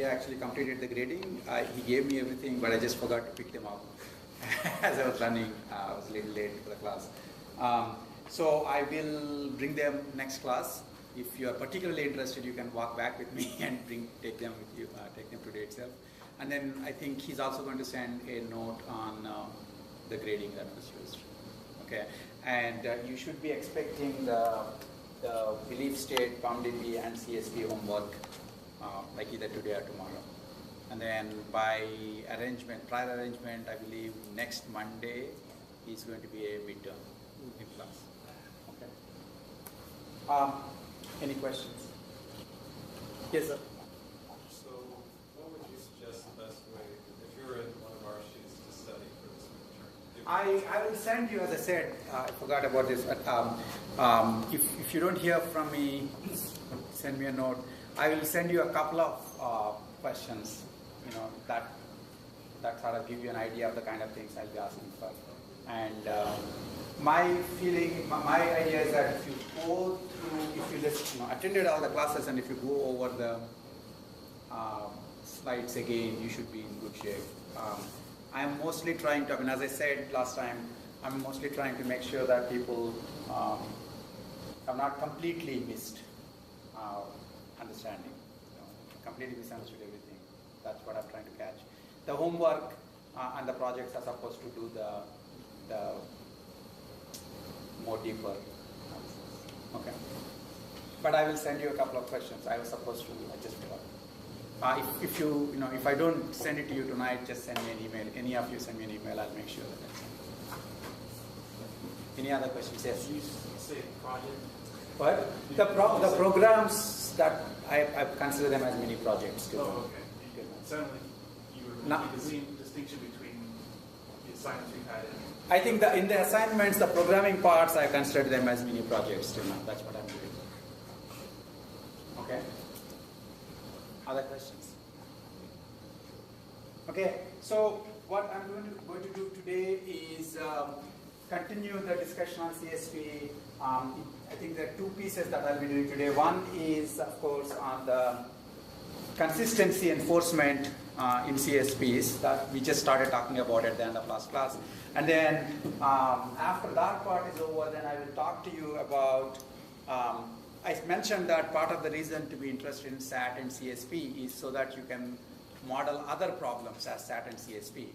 actually completed the grading. He gave me everything, but I just forgot to pick them up as I was running. I was a little late for the class. So I will bring them next class. If you are particularly interested, you can walk back with me and take them with you, take them today itself. And then I think he's also going to send a note on the grading that was used. Okay, and you should be expecting the belief state, PalmDB, and CSP homework like either today or tomorrow. And then by arrangement, prior arrangement, I believe next Monday is going to be a midterm in class. Okay. Any questions? Yes, sir. So what would you suggest the best way, if you're in one of our shoes, to study for this midterm? I will send you, as I said, I forgot about this. If you don't hear from me, send me a note. I will send you a couple of questions, that sort of give you an idea of the kind of things I'll be asking for. And my feeling, my idea is that if you go through, if you just attended all the classes, and if you go over the slides again, you should be in good shape. I'm mostly trying to, as I said last time, I'm mostly trying to make sure that people have not completely missed understanding, completely misunderstood everything. That's what I'm trying to catch. The homework and the projects are supposed to do the more deeper analysis. Okay. But I will send you a couple of questions. I was supposed to, I just forgot. If you, if I don't send it to you tonight, just send me an email. Any of you send me an email, I'll make sure that I send it. Any other questions? Yes. You say project. What? The programs that I consider them as mini projects too. Oh, okay. It sounded like you were making the same distinction between the assignments we've had. I think that in the assignments, the programming parts, I consider them as mini projects too. That's what I'm doing. Okay. Other questions? Okay. So what I'm going to do today is continue the discussion on CSP. I think there are two pieces that I'll be doing today. One is, of course, on the consistency enforcement in CSPs that we just started talking about at the end of last class. And then after that part is over, then I will talk to you about, I mentioned that part of the reason to be interested in SAT and CSP is so that you can model other problems as SAT and CSP.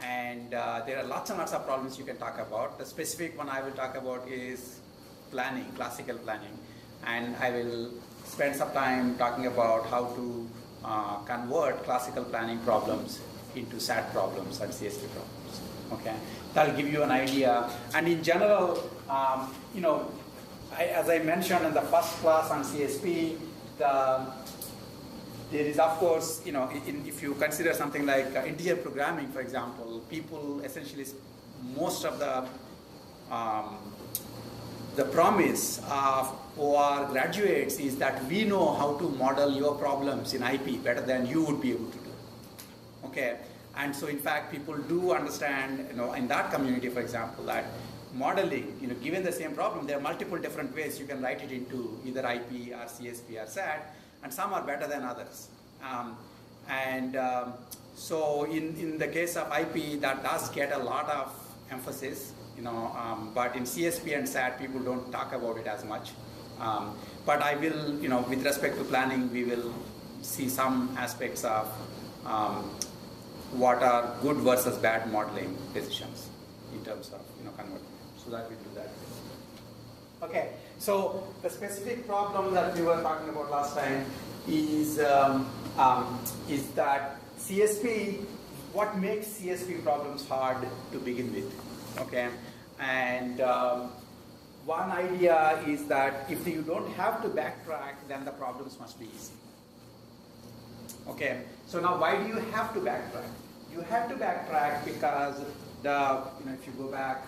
And there are lots and lots of problems you can talk about. The specific one I will talk about is planning, classical planning. And I will spend some time talking about how to convert classical planning problems into SAT problems and CSP problems. Okay, that'll give you an idea. And in general, as I mentioned in the first class on CSP, there is, of course, if you consider something like integer programming, for example, people essentially, most of the promise of OR graduates is that we know how to model your problems in IP better than you would be able to do. Okay, and so in fact, people do understand, in that community, for example, that modeling, given the same problem, there are multiple different ways you can write it into either IP or CSP or SAT, and some are better than others. So in the case of IP, that does get a lot of emphasis, but in CSP and SAT, people don't talk about it as much. But I will, with respect to planning, we will see some aspects of what are good versus bad modeling decisions in terms of, converting. So that we'll do that. Okay, so the specific problem that we were talking about last time is that CSP, what makes CSP problems hard to begin with, okay? And one idea is that if you don't have to backtrack, then the problems must be easy. Okay, so now why do you have to backtrack? You have to backtrack because if you go back,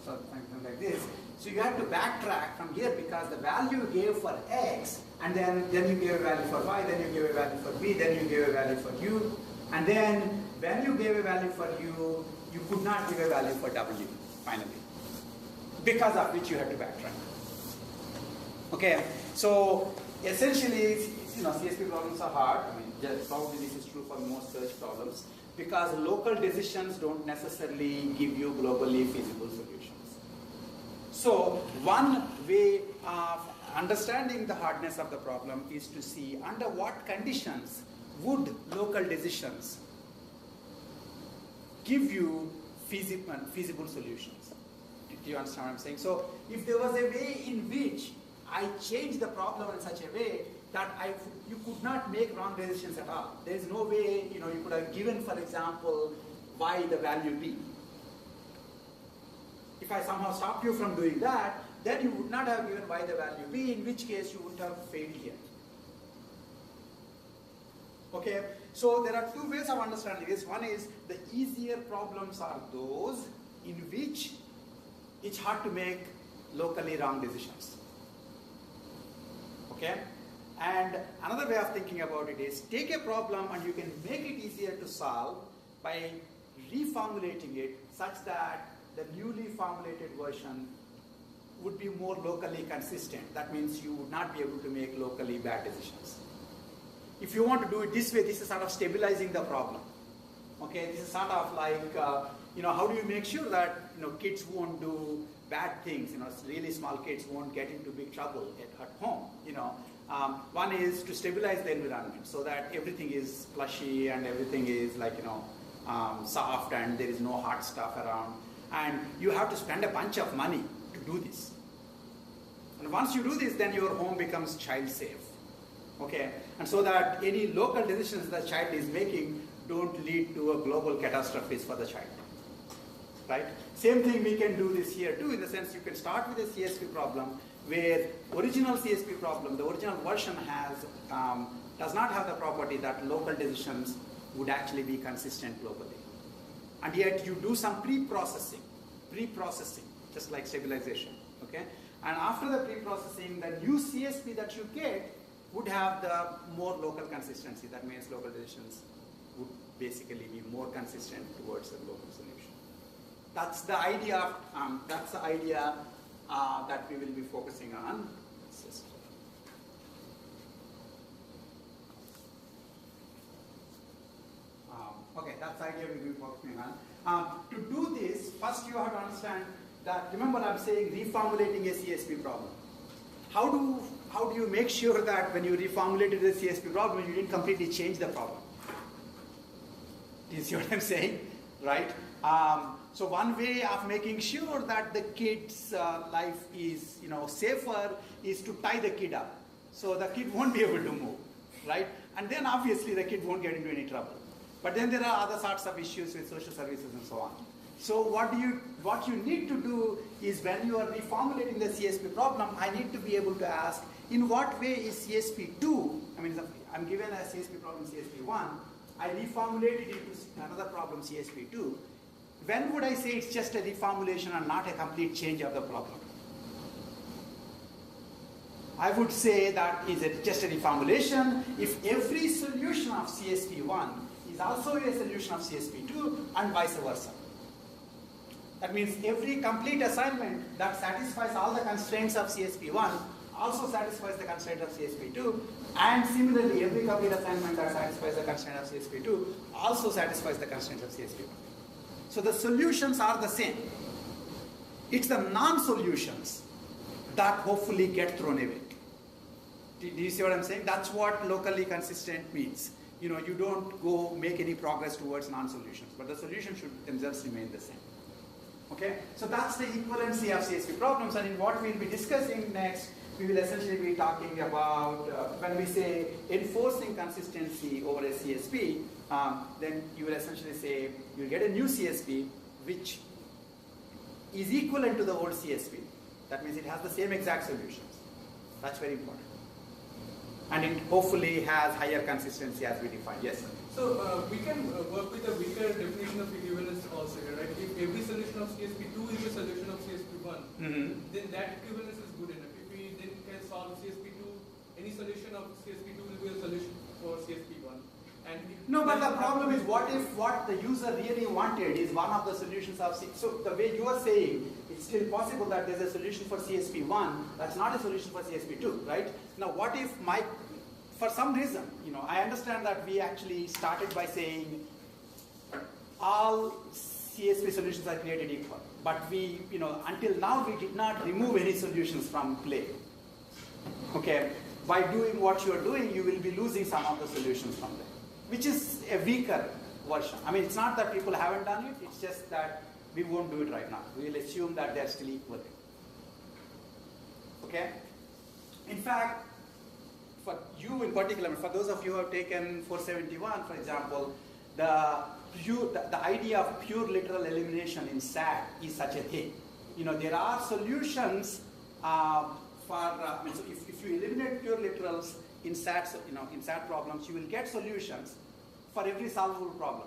so something like this, so you have to backtrack from here because the value you gave for X, and then you gave a value for Y, then you gave a value for B, then you gave a value for U, and then when you gave a value for U, you could not give a value for W, finally, because of which you had to backtrack. Okay, so essentially CSP problems are hard. I mean, probably this is true for most search problems because local decisions don't necessarily give you globally feasible solutions. So one way of understanding the hardness of the problem is to see under what conditions would local decisions give you feasible solutions. Do you understand what I'm saying? So if there was a way in which I changed the problem in such a way that you could not make wrong decisions at all. There is no way, you could have given, for example, y the value b. If I somehow stopped you from doing that, then you would not have given y the value b, in which case you would have failed here. Okay, so there are two ways of understanding this. One is the easier problems are those in which it's hard to make locally wrong decisions. Okay? And another way of thinking about it is take a problem and you can make it easier to solve by reformulating it such that the newly formulated version would be more locally consistent. That means you would not be able to make locally bad decisions. If you want to do it this way, this is sort of stabilizing the problem. Okay, this is sort of like, how do you make sure that kids won't do bad things? Really small kids won't get into big trouble at home. One is to stabilize the environment so that everything is plushy and everything is like soft and there is no hard stuff around. And you have to spend a bunch of money to do this. And once you do this, then your home becomes child safe. Okay, and so that any local decisions the child is making don't lead to a global catastrophes for the child. Right? Same thing we can do this here too, in the sense you can start with a CSP problem where original CSP problem, the original version does not have the property that local decisions would actually be consistent globally. And yet you do some pre-processing, just like stabilization. Okay? And after the pre-processing, the new CSP that you get would have the more local consistency. That means local decisions would basically be more consistent towards a global solution. That's the idea. That we will be focusing on. Okay, that's the idea we will be focusing on. To do this, first you have to understand that. Remember, I'm saying reformulating a CSP problem. How do you make sure that when you reformulated the CSP problem, you didn't completely change the problem? Do you see what I'm saying? Right? So one way of making sure that the kid's life is safer is to tie the kid up. So the kid won't be able to move. Right? And then obviously the kid won't get into any trouble. But then there are other sorts of issues with social services and so on. So what you need to do is when you are reformulating the CSP problem, I need to be able to ask, in what way is CSP2, I'm given a CSP problem CSP1, I reformulated it to another problem CSP2. When would I say it's just a reformulation and not a complete change of the problem? I would say that is just a reformulation if every solution of CSP1 is also a solution of CSP2 and vice versa. That means every complete assignment that satisfies all the constraints of CSP1 also satisfies the constraint of CSP2, and similarly every complete assignment that satisfies the constraint of CSP2 also satisfies the constraint of CSP1. So the solutions are the same. It's the non-solutions that hopefully get thrown away. Do you see what I'm saying? That's what locally consistent means. You don't go make any progress towards non-solutions, but the solutions should themselves remain the same. Okay? So that's the equivalency of CSP problems, and in what we'll be discussing next, we will essentially be talking about, when we say enforcing consistency over a CSP, then you will essentially say, you'll get a new CSP which is equivalent to the old CSP. That means it has the same exact solutions. That's very important. And it hopefully has higher consistency as we defined. Yes, sir. So we can work with a weaker definition of equivalence also, right? If every solution of CSP2 is a solution of CSP1, then that equivalence is good enough. If we then can solve CSP2, any solution of CSP2 will be a solution for CSP1. And no, but the problem is, what if what the user really wanted is one of the solutions of CSP? So the way you are saying, it's still possible that there's a solution for CSP1 that's not a solution for CSP2, right? Now, what if my for some reason, I understand that we actually started by saying all CSP solutions are created equal. But we, until now we did not remove any solutions from play. Okay, by doing what you are doing, you will be losing some of the solutions from there, which is a weaker version. I mean, it's not that people haven't done it, it's just that we won't do it right now. We will assume that they're still equal. Okay? In fact, for you in particular, for those of you who have taken 471, for example, the idea of pure literal elimination in SAT is such a thing. There are solutions so if you eliminate pure literals in SAT, in SAT problems, you will get solutions for every solvable problem.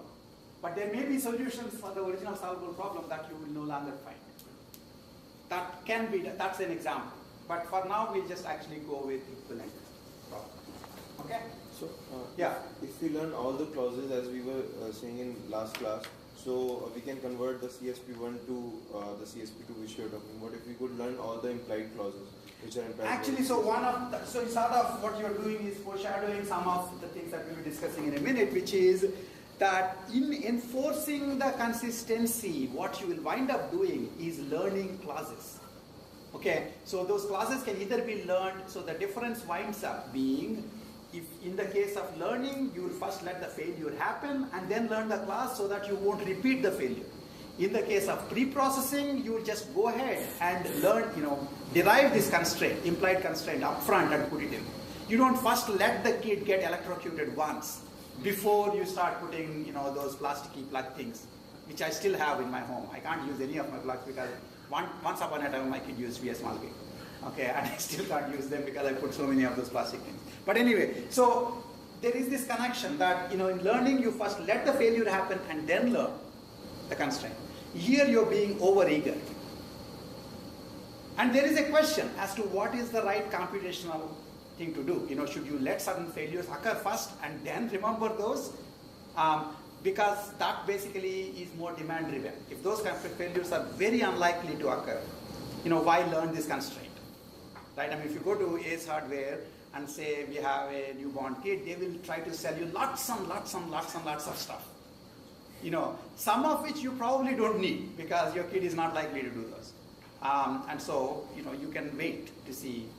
But there may be solutions for the original solvable problem that you will no longer find. That can be, that's an example. But for now, we'll just actually go with equivalent problem. Okay? So, yeah. If we learn all the clauses as we were saying in last class, so we can convert the CSP1 to the CSP2 which you are talking about. If we could learn all the implied clauses which are implied. Actually, so sort of what you're doing is foreshadowing some of the things that we'll be discussing in a minute, which is that in enforcing the consistency, what you will wind up doing is learning clauses. Okay, so those clauses can either be learned, so the difference winds up being, if in the case of learning, you will first let the failure happen and then learn the clause so that you won't repeat the failure. In the case of pre-processing, you will just go ahead and learn, derive this constraint, implied constraint upfront and put it in. You don't first let the kid get electrocuted once before you start putting, those plasticky plug things, which I still have in my home. I can't use any of my plugs because once upon a time my kid used VS Malgate. Okay, and I still can't use them because I put so many of those plastic things. But anyway, so there is this connection that, in learning you first let the failure happen and then learn the constraint. Here you're being over-eager. And there is a question as to what is the right computational thing to do. Should you let certain failures occur first and then remember those? Because that basically is more demand-driven. If those kind of failures are very unlikely to occur, why learn this constraint? Right? I mean, if you go to Ace Hardware and say we have a newborn kid, they will try to sell you lots of stuff. Some of which you probably don't need because your kid is not likely to do those. And so, you can wait to see,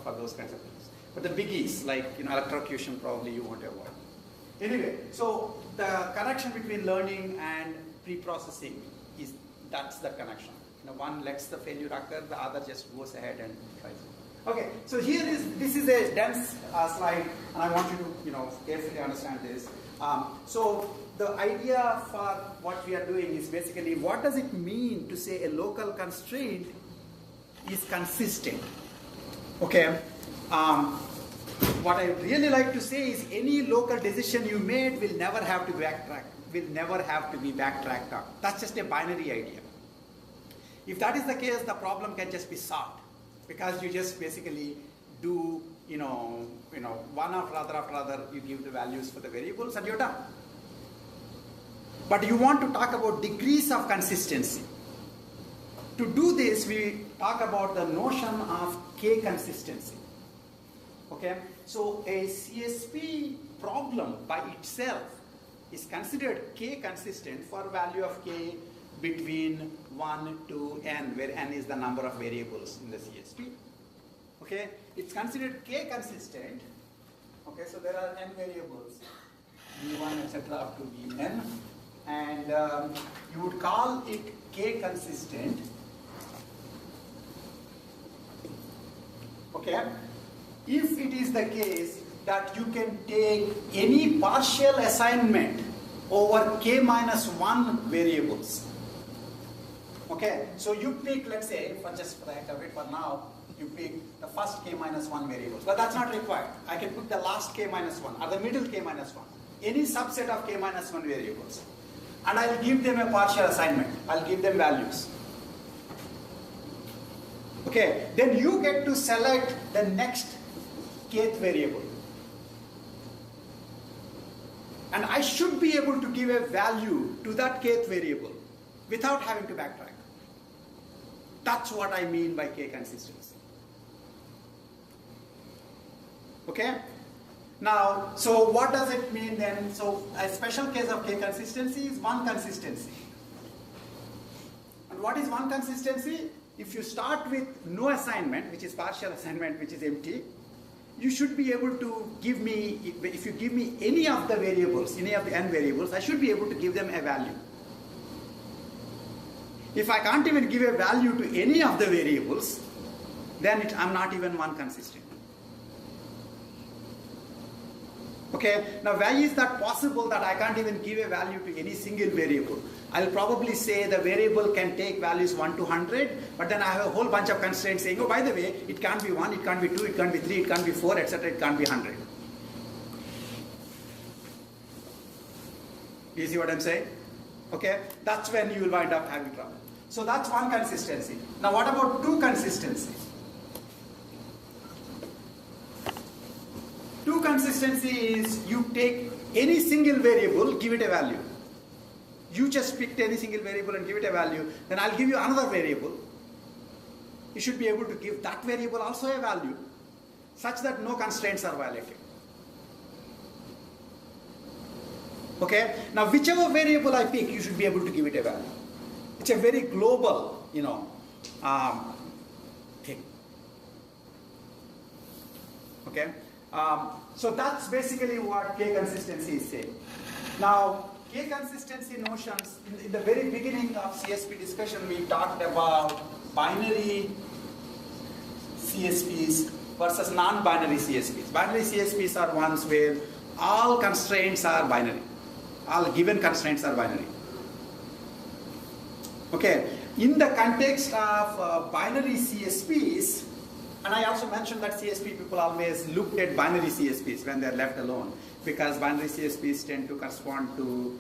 for those kinds of things. But the biggies, like, electrocution, probably you won't avoid. Anyway, so the connection between learning and pre-processing that's the connection. One lets the failure occur, the other just goes ahead and tries it. Okay, so this is a dense slide, and I want you to, carefully understand this. So the idea for what we are doing is basically, what does it mean to say a local constraint is consistent? Okay. What I really like to say is any local decision you made will never have to be backtracked on. That's just a binary idea. If that is the case, the problem can just be solved because you just basically do, one after other, you give the values for the variables and you're done. But you want to talk about degrees of consistency. To do this, we talk about the notion of K consistency. Okay, so a CSP problem by itself is considered K consistent for value of K between 1 to n, where n is the number of variables in the CSP. Okay, it's considered K consistent. Okay, so there are n variables, v1, etc. up to vn, and you would call it K consistent. Okay, if it is the case that you can take any partial assignment over K minus 1 variables. Okay, so you pick, let's say, for the heck of it, for now, you pick the first K minus 1 variables. But that's not required. I can put the last K minus 1 or the middle K minus 1. Any subset of K minus 1 variables. And I'll give them a partial assignment. I'll give them values. Okay, then you get to select the next kth variable. And I should be able to give a value to that kth variable without having to backtrack. That's what I mean by K consistency. Okay? Now, so what does it mean then? So a special case of K consistency is one consistency. And what is one consistency? If you start with no assignment, which is partial assignment, which is empty, you should be able to give me, if you give me any of the variables, any of the n variables, I should be able to give them a value. If I can't even give a value to any of the variables, then I'm not even one consistent. Okay, now why is that possible that I can't even give a value to any single variable? I'll probably say the variable can take values 1 to 100, but then I have a whole bunch of constraints saying, oh, by the way, it can't be 1, it can't be 2, it can't be 3, it can't be 4, etc., it can't be 100. You see what I'm saying? Okay, that's when you will wind up having trouble. So that's one consistency. Now what about two consistencies? Two consistency is you take any single variable, give it a value. You just picked any single variable and give it a value, then I'll give you another variable. You should be able to give that variable also a value, such that no constraints are violated. Okay? Now whichever variable I pick, you should be able to give it a value. It's a very global, thing. Okay? So that's basically what K consistency is saying. Now, K consistency notions, in the very beginning of CSP discussion, we talked about binary CSPs versus non-binary CSPs. Binary CSPs are ones where all constraints are binary. All given constraints are binary. Okay, in the context of binary CSPs, and I also mentioned that CSP people always looked at binary CSPs when they're left alone, because binary CSPs tend to correspond to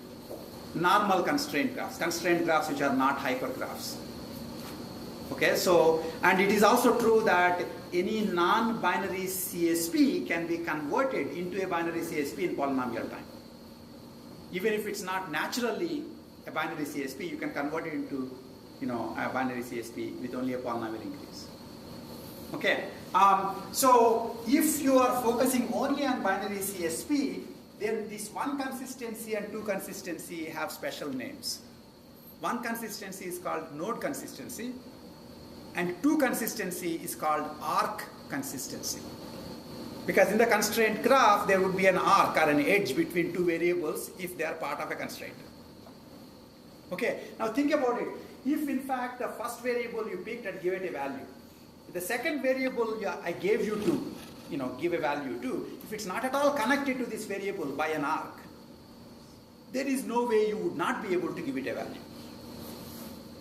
normal constraint graphs which are not hypergraphs. Okay, so, and it is also true that any non-binary CSP can be converted into a binary CSP in polynomial time. Even if it's not naturally a binary CSP, you can convert it into, a binary CSP with only a polynomial increase. Okay, so if you are focusing only on binary CSP, then this one consistency and two consistency have special names. One consistency is called node consistency, and two consistency is called arc consistency. Because in the constraint graph, there would be an arc or an edge between two variables if they are part of a constraint. Okay, now think about it. If in fact the first variable you picked and gave it a value, the second variable I gave you to, give a value to, if it's not at all connected to this variable by an arc, there is no way you would not be able to give it a value.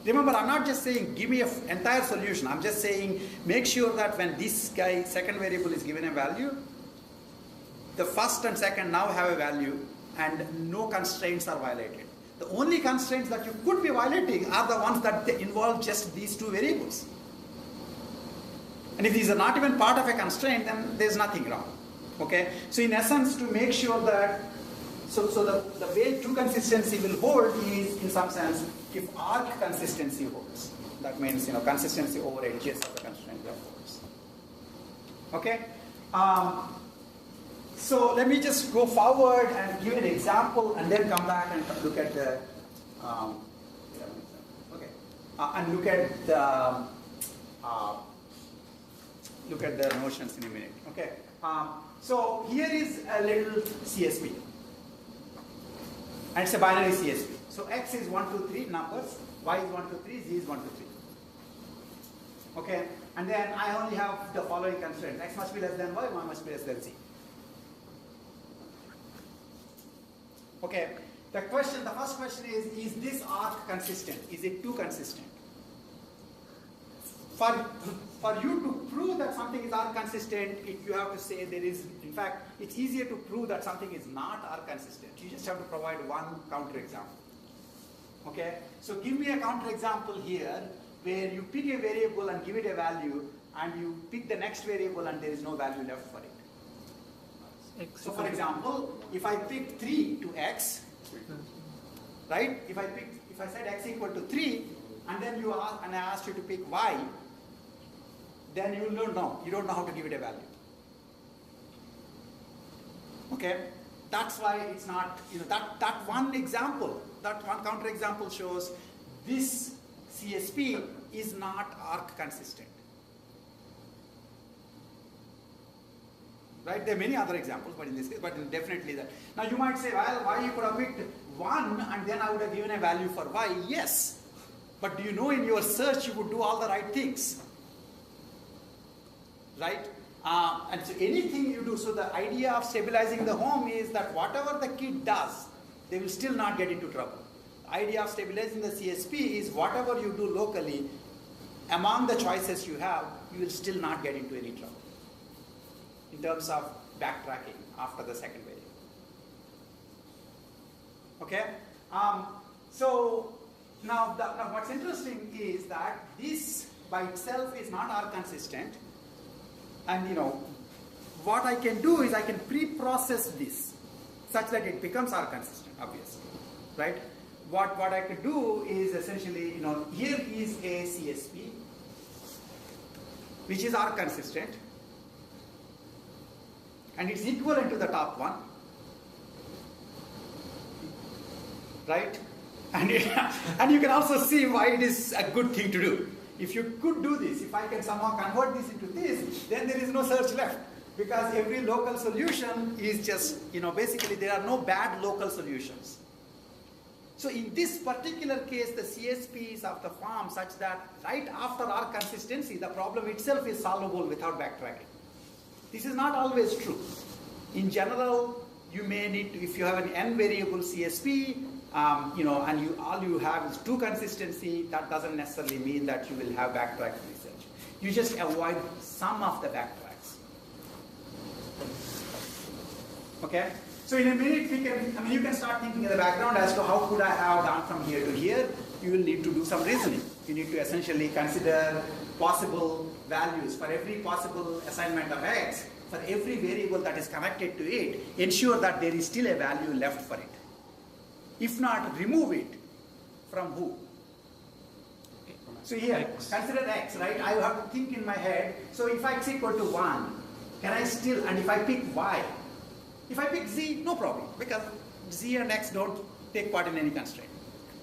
Remember, I'm not just saying give me an entire solution. I'm just saying make sure that when this guy, second variable, is given a value, the first and second now have a value and no constraints are violated. The only constraints that you could be violating are the ones that involve just these two variables. And if these are not even part of a constraint, then there's nothing wrong. Okay? So in essence, to make sure that, so the way two consistency will hold is, in some sense, if arc consistency holds. That means, consistency over edges of the constraint graph holds. Okay? So let me just go forward and give an example and then come back and look at the, and look at the notions in a minute. Okay. So here is a little CSP, and it's a binary CSP. So x is 1, 2, 3 numbers, y is 1, 2, 3, z is 1, 2, 3. Okay, and then I only have the following constraint: x must be less than y, y must be less than z. Okay, the first question is this arc consistent? Is it 2 consistent? For you to prove that something is arc consistent, if you have to say there is, in fact, it's easier to prove that something is not arc consistent. You just have to provide one counterexample. Okay, so give me a counterexample here where you pick a variable and give it a value, and you pick the next variable and there is no value left for it. So for example, if I pick 3 to x, right? If I said x equal to 3, and then I asked you to pick y, then you don't know how to give it a value. Okay, that's why it's not, that one example, that one counterexample shows this CSP is not arc consistent. Right? There are many other examples, but in this case, definitely that. Now you might say, well, why you could have picked 1 and then I would have given a value for y. Yes, but do you know in your search you would do all the right things? Right? And so anything you do, so the idea of stabilizing the home is that whatever the kid does, they will still not get into trouble. The idea of stabilizing the CSP is whatever you do locally, among the choices you have, you will still not get into any trouble in terms of backtracking after the second variable. Okay? So now what's interesting is that this by itself is not arc consistent. And what I can do is I can pre-process this such that it becomes arc consistent, obviously, right? What I could do is essentially, here is a CSP which is arc consistent and it's equivalent to the top one, right? And you can also see why it is a good thing to do. If you could do this, if I can somehow convert this into this, then there is no search left. Because every local solution is just, basically there are no bad local solutions. So in this particular case, the CSP is of the form such that right after arc consistency, the problem itself is solvable without backtracking. This is not always true. In general, you may need to, if you have an n variable CSP, and all you have is 2 consistency, that doesn't necessarily mean that you will have backtrack research. You just avoid some of the backtracks. Okay? So in a minute, you can start thinking in the background as to how could I have gone from here to here. You will need to do some reasoning. You need to essentially consider possible values for every possible assignment of x, for every variable that is connected to it, ensure that there is still a value left for it. If not, remove it from who? So here, consider x, right? I have to think in my head, so if x equal to 1, can I still, and if I pick y, if I pick z, no problem, because z and x don't take part in any constraint.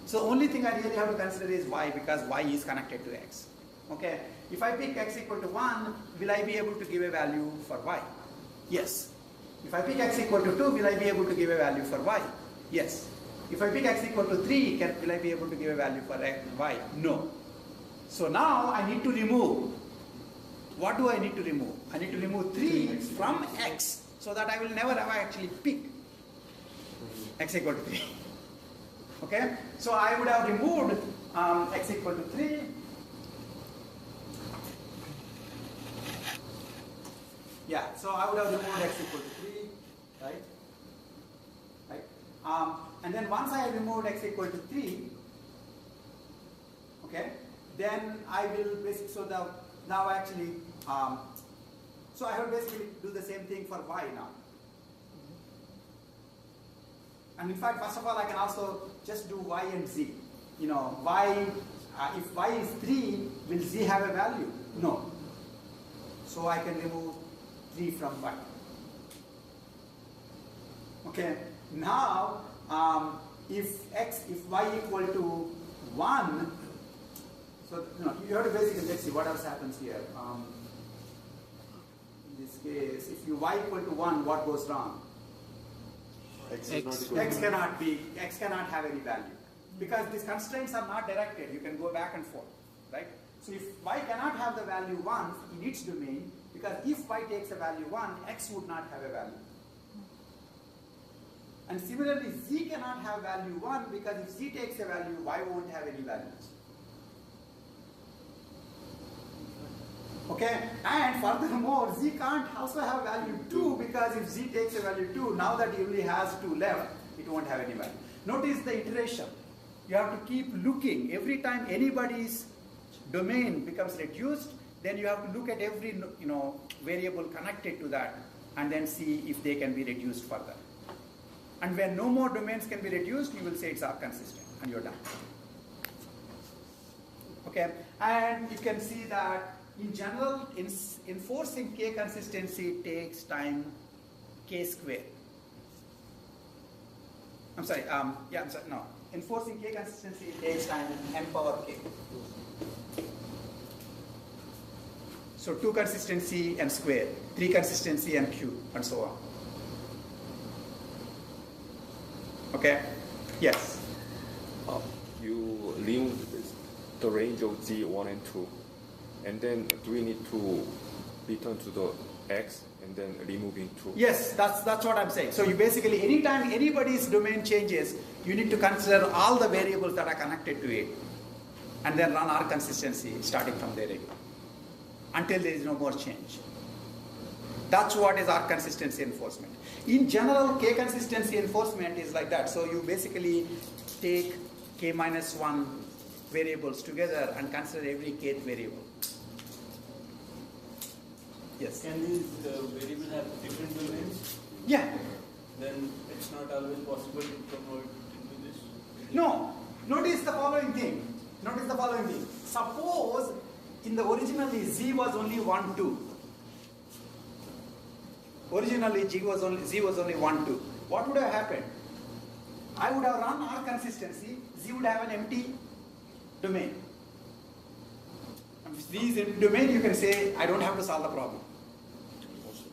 So only thing I really have to consider is y, because y is connected to x. Okay? If I pick x equal to 1, will I be able to give a value for y? Yes. If I pick x equal to 2, will I be able to give a value for y? Yes. If I pick x equal to 3, will I be able to give a value for x, y? No. So now I need to remove. What do I need to remove? I need to remove 3 from x so that I will never ever actually pick x equal to 3. Okay? So I would have removed x equal to 3. Yeah, so I would have removed x equal to 3, right? And then once I have removed x equal to 3, okay, then I will basically, so I will basically do the same thing for y now. And in fact, first of all, I can also just do y and z. Y, if y is 3, will z have a value? No. So I can remove 3 from y. Okay. Now, if y equal to 1, so you have to basically, let's see what else happens here. In this case, if y equal to 1, what goes wrong? X cannot have any value, because these constraints are not directed. You can go back and forth, right? So if y cannot have the value 1 in its domain, because if y takes a value 1, x would not have a value. And similarly, z cannot have value 1, because if z takes a value, y won't have any values. Okay, and furthermore, z can't also have value 2, because if z takes a value 2, now that he only has 2 left, it won't have any value. Notice the iteration. You have to keep looking. Every time anybody's domain becomes reduced, then you have to look at every variable connected to that and then see if they can be reduced further. And when no more domains can be reduced, you will say it's arc consistent and you're done. Okay, and you can see that in general, enforcing k consistency takes time k square. I'm sorry, yeah, I'm sorry, no. Enforcing K consistency takes time n power K. So 2 consistency n square, 3 consistency n cube, and so on. Okay? Yes? You remove the range of Z1 and 2, and then do we need to return to the X and then removing 2? Yes, that's what I'm saying. So you basically, anytime anybody's domain changes, you need to consider all the variables that are connected to it, and then run R consistency starting from there again, until there is no more change. That's what is R consistency enforcement. In general, K consistency enforcement is like that. So you basically take K minus 1 variables together and consider every Kth variable. Yes? Can these variables have different domains? Yeah. Then it's not always possible to promote into this? No. Notice the following thing. Suppose in the originally Z was only 1, 2. Originally Z was only 1, 2. What would have happened? I would have run R consistency. Z would have an empty domain. If Z is empty domain, you can say, I don't have to solve the problem.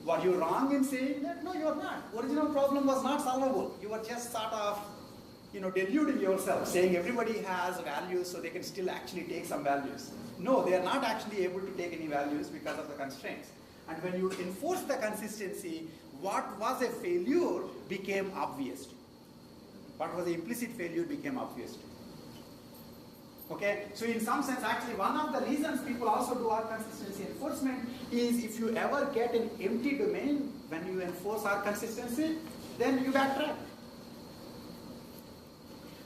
Were you wrong in saying that? No, you are not. Original problem was not solvable. You were just sort of, deluding yourself, saying everybody has values, so they can still actually take some values. No, they are not actually able to take any values because of the constraints. And when you enforce the consistency, what was a failure became obvious to you. What was the implicit failure became obvious to you. Okay, so in some sense, actually, one of the reasons people also do R consistency enforcement is if you ever get an empty domain when you enforce R consistency, then you backtrack.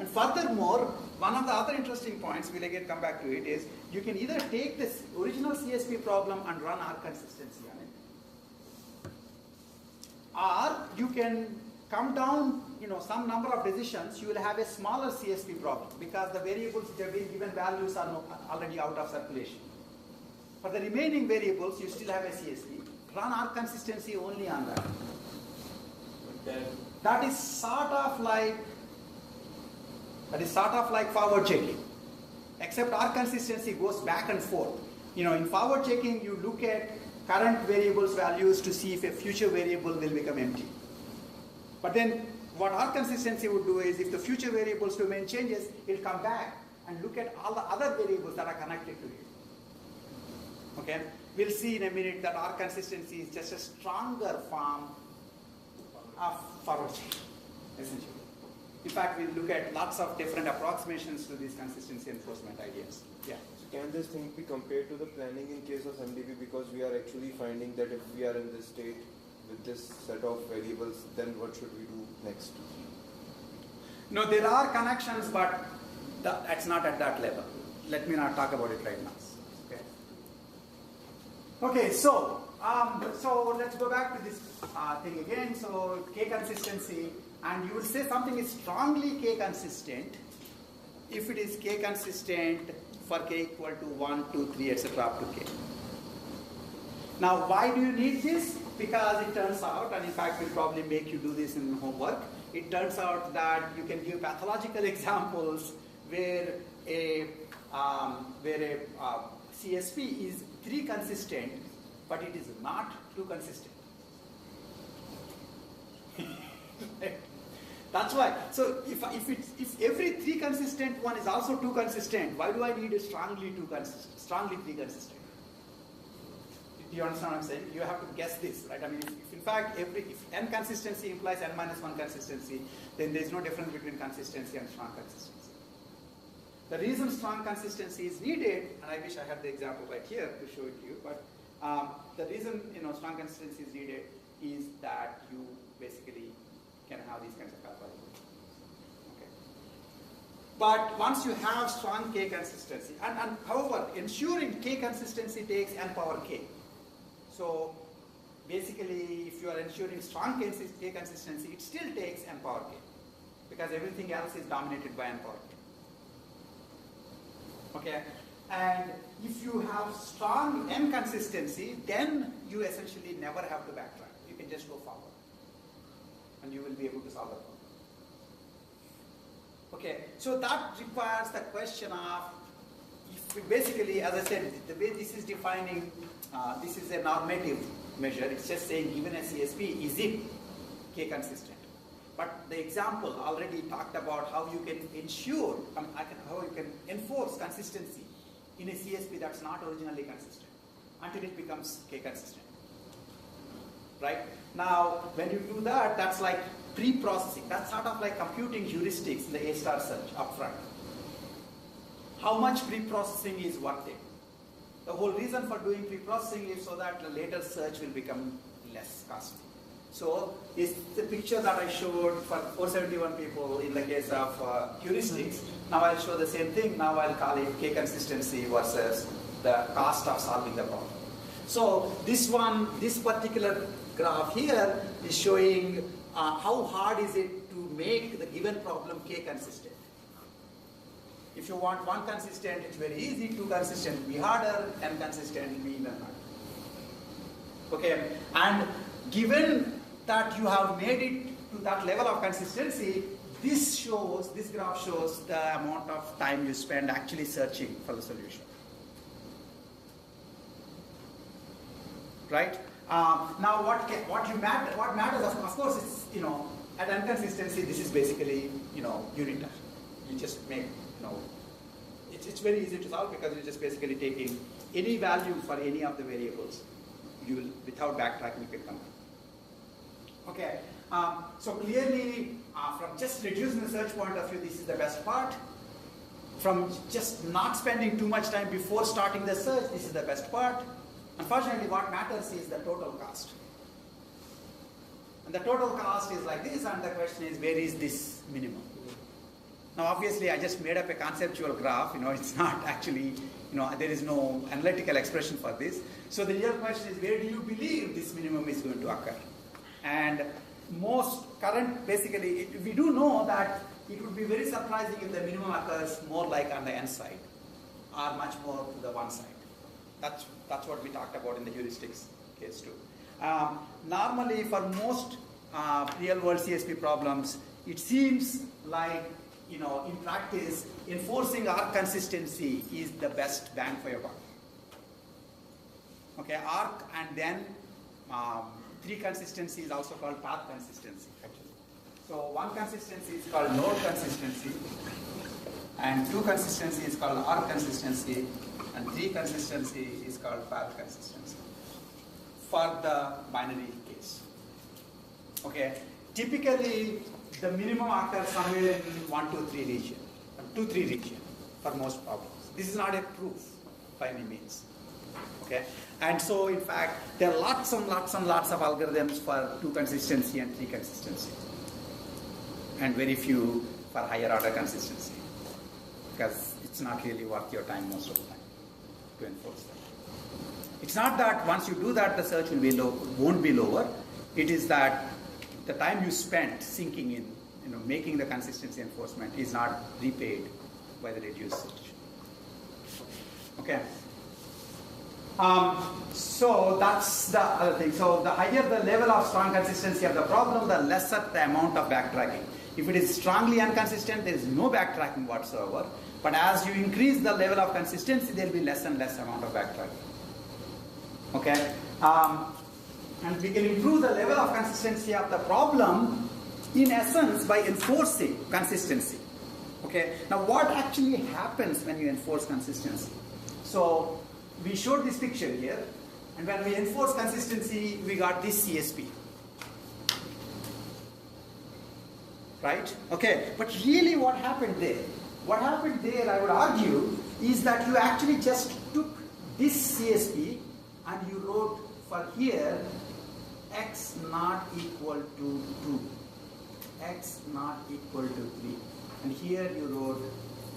And furthermore, one of the other interesting points, we'll again come back to it, is you can either take this original CSP problem and run R consistency on it, or you can come down, some number of decisions, you will have a smaller CSP problem because the variables which have been given values are already out of circulation. For the remaining variables, you still have a CSP. Run R consistency only on that. That is sort of like forward checking. Except R consistency goes back and forth. In forward checking, you look at current variables values to see if a future variable will become empty. But then what R consistency would do is if the future variables domain changes, it will come back and look at all the other variables that are connected to it. Okay? We'll see in a minute that R consistency is just a stronger form of forward checking, essentially. In fact, we'll look at lots of different approximations to these consistency enforcement ideas. Yeah. So can this thing be compared to the planning in case of MDB, because we are actually finding that if we are in this state with this set of variables, then what should we do next? No, there are connections, but that's not at that level. Let me not talk about it right now. Okay. Okay, so let's go back to this thing again. So K consistency, and you will say something is strongly K consistent if it is K consistent for K equal to 1, 2, 3, etc. up to K. Now, why do you need this? Because it turns out, and in fact we'll probably make you do this in homework, it turns out that you can give pathological examples where a CSP is 3 consistent, but it is not 2 consistent. That's why. So if every 3 consistent one is also 2 consistent, why do I need a strongly 3 consistent? Do you understand what I'm saying? You have to guess this, right? I mean, if in fact if n consistency implies n minus 1 consistency, then there is no difference between consistency and strong consistency. The reason strong consistency is needed, and I wish I had the example right here to show it to you, but the reason strong consistency is needed is that you basically can have these kinds of pathologies. Okay. But once you have strong K consistency, and however, ensuring K consistency takes n power K. So basically, if you are ensuring strong K consistency, it still takes n power K, because everything else is dominated by n power K. Okay, and if you have strong n consistency, then you essentially never have to backtrack. You can just go forward, and you will be able to solve the problem. Okay, so that requires the question of, if we basically, as I said, the way this is defining, this is a normative measure. It's just saying given a CSP, is it K consistent? But the example already talked about how you can ensure, how you can enforce consistency in a CSP that's not originally consistent until it becomes K consistent. Right? Now, when you do that, that's like pre-processing. That's sort of like computing heuristics in the A-star search upfront. How much pre-processing is worth it? The whole reason for doing pre-processing is so that the later search will become less costly. So, it's the picture that I showed for 471 people in the case of heuristics. Now I'll show the same thing. Now I'll call it K consistency versus the cost of solving the problem. So this particular graph here is showing how hard is it to make the given problem K consistent. If you want one consistent, it's very easy. Two consistent will be harder, n consistent will be even harder. Okay, and given that you have made it to that level of consistency, this graph shows the amount of time you spend actually searching for the solution. Right? Now, what matters? Of course, it's at inconsistency. This is basically unitary. You just make it's very easy to solve because you're just basically taking any value for any of the variables. You will, without backtracking, you can come up. Okay. So clearly, from just reducing the search point of view, this is the best part. From just not spending too much time before starting the search, this is the best part. Unfortunately, what matters is the total cost. And the total cost is like this, and the question is, where is this minimum? Now, obviously, I just made up a conceptual graph. It's not actually, there is no analytical expression for this. So the real question is, where do you believe this minimum is going to occur? And most current, basically, we do know that it would be very surprising if the minimum occurs more like on the n side, or much more to the one side. That's what we talked about in the heuristics case too. Normally, for most real-world CSP problems, it seems like in practice, enforcing arc consistency is the best bang for your buck. Okay, arc and then 3 consistency is also called path consistency. Actually, so 1 consistency is called node consistency, and 2 consistency is called arc consistency, and 3 consistency is called path consistency for the binary case. Okay, typically the minimum occurs somewhere in 1 to 3 region, 2-3 region for most problems. This is not a proof by any means. Okay, and so in fact there are lots and lots and lots of algorithms for 2 consistency and 3 consistency, and very few for higher order consistency, because it's not really worth your time most of the time to enforce that. It's not that once you do that the search will be won't be lower. It is that the time you spent sinking in, making the consistency enforcement is not repaid by the reduced search. Okay. So that's the other thing. So the higher the level of strong consistency of the problem, the lesser the amount of backtracking. If it is strongly inconsistent, there is no backtracking whatsoever. But as you increase the level of consistency, there will be less and less amount of backtracking. Okay. And we can improve the level of consistency of the problem, in essence, by enforcing consistency. Okay. Now, what actually happens when you enforce consistency? So, we showed this picture here, and when we enforce consistency, we got this CSP. Right? Okay. But really, what happened there? What happened there, I would argue, is that you actually just took this CSP and you wrote for here x not equal to 2, x not equal to 3, and here you wrote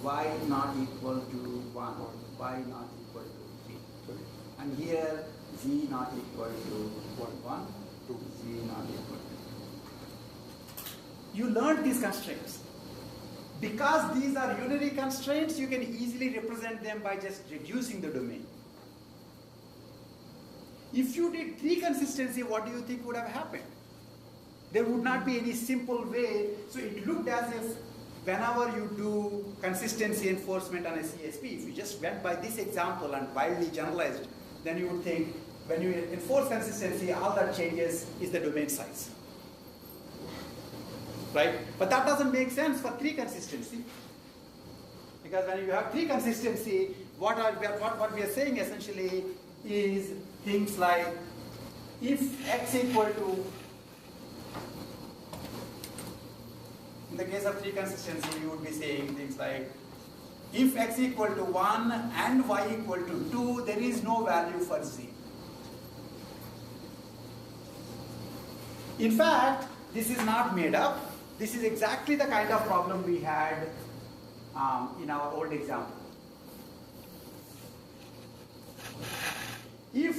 y not equal to 1, y not equal to 3, and here z not equal to 1, 2, z not equal to 3. You learned these constraints. Because these are unary constraints, you can easily represent them by just reducing the domain. If you did 3 consistency, what do you think would have happened? There would not be any simple way. So it looked as if whenever you do consistency enforcement on a CSP, if you just went by this example and wildly generalized, then you would think when you enforce consistency, all that changes is the domain size. Right? But that doesn't make sense for tree consistency. Because when you have tree consistency, what we are saying essentially is things like if x equal to, in the case of tree consistency, you would be saying things like if x equal to 1 and y equal to 2, there is no value for z. In fact, this is not made up. This is exactly the kind of problem we had in our old example. If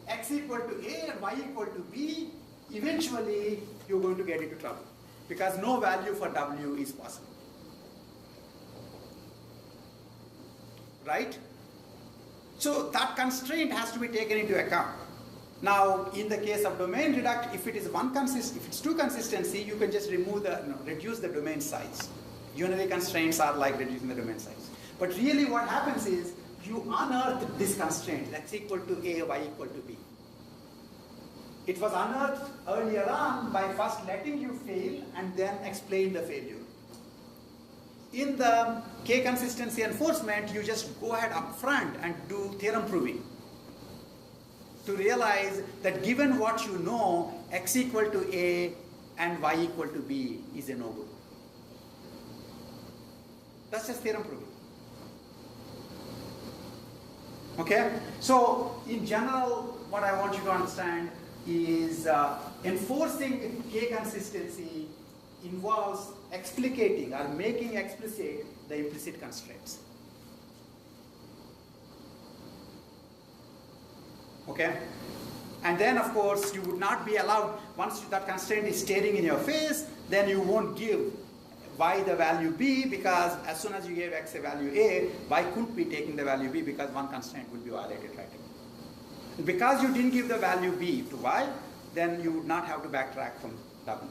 x equal to a and y equal to b, eventually you're going to get into trouble because no value for w is possible. Right? So that constraint has to be taken into account. Now, in the case of domain reduct, if it is if it's two consistency, you can just reduce the domain size. Unary constraints are like reducing the domain size. But really what happens is you unearth this constraint, x equal to a, y equal to b. It was unearthed earlier on by first letting you fail and then explain the failure. In the K consistency enforcement, you just go ahead up front and do theorem proving to realize that given what you know, x equal to a and y equal to b is a no-go. That's just theorem proving. Okay? So, in general, what I want you to understand is enforcing K consistency involves explicating or making explicit the implicit constraints. Okay? And then, of course, you would not be allowed, once that constraint is staring in your face, then you won't give y the value b, because as soon as you gave x a value a, y couldn't be taking the value b because one constraint will be violated right away. Because you didn't give the value b to y, then you would not have to backtrack from w.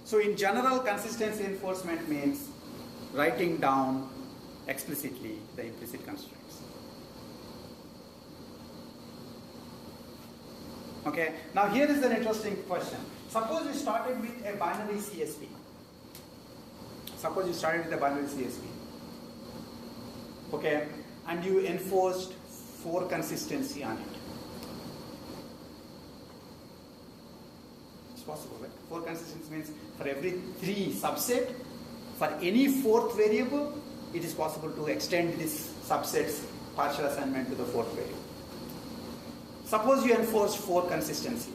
So in general, consistency enforcement means writing down explicitly the implicit constraints. Okay, now here is an interesting question. Suppose you started with a binary CSP. Okay, and you enforced 4 consistency on it. It's possible, right? 4 consistency means for every 3 subset, for any 4th variable, it is possible to extend this subset's partial assignment to the 4th variable. Suppose you enforce 4 consistency.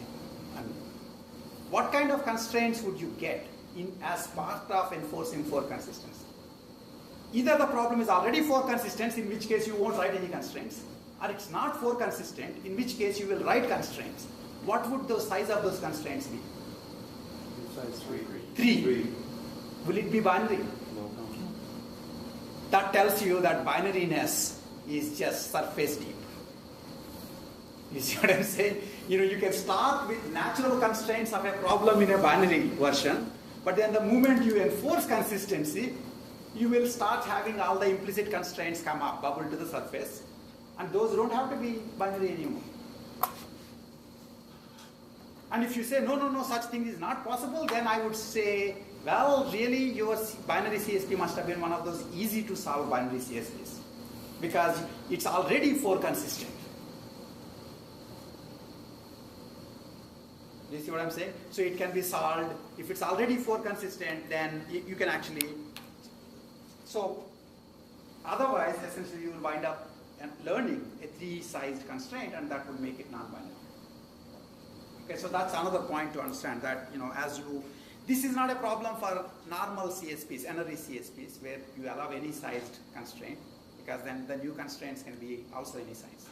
What kind of constraints would you get as part of enforcing 4 consistency? Either the problem is already 4 consistent, in which case you won't write any constraints, or it's not 4 consistent, in which case you will write constraints. What would the size of those constraints be? Size 3. Will it be binary? No. That tells you that binariness is just surface deep. You see what I'm saying? You can start with natural constraints of a problem in a binary version, but then the moment you enforce consistency, you will start having all the implicit constraints come up, bubble to the surface, and those don't have to be binary anymore. And if you say, no, such thing is not possible, then I would say, well, really, your binary CSP must have been one of those easy to solve binary CSPs, because it's already 4 consistent. You see what I'm saying? So it can be solved. If it's already 4 consistent, then you can actually. So otherwise, essentially, you will wind up learning a 3-sized constraint, and that would make it non-binary. Okay, so that's another point to understand that this is not a problem for normal CSPs, NRE CSPs, where you allow any sized constraint, because then the new constraints can be also any size.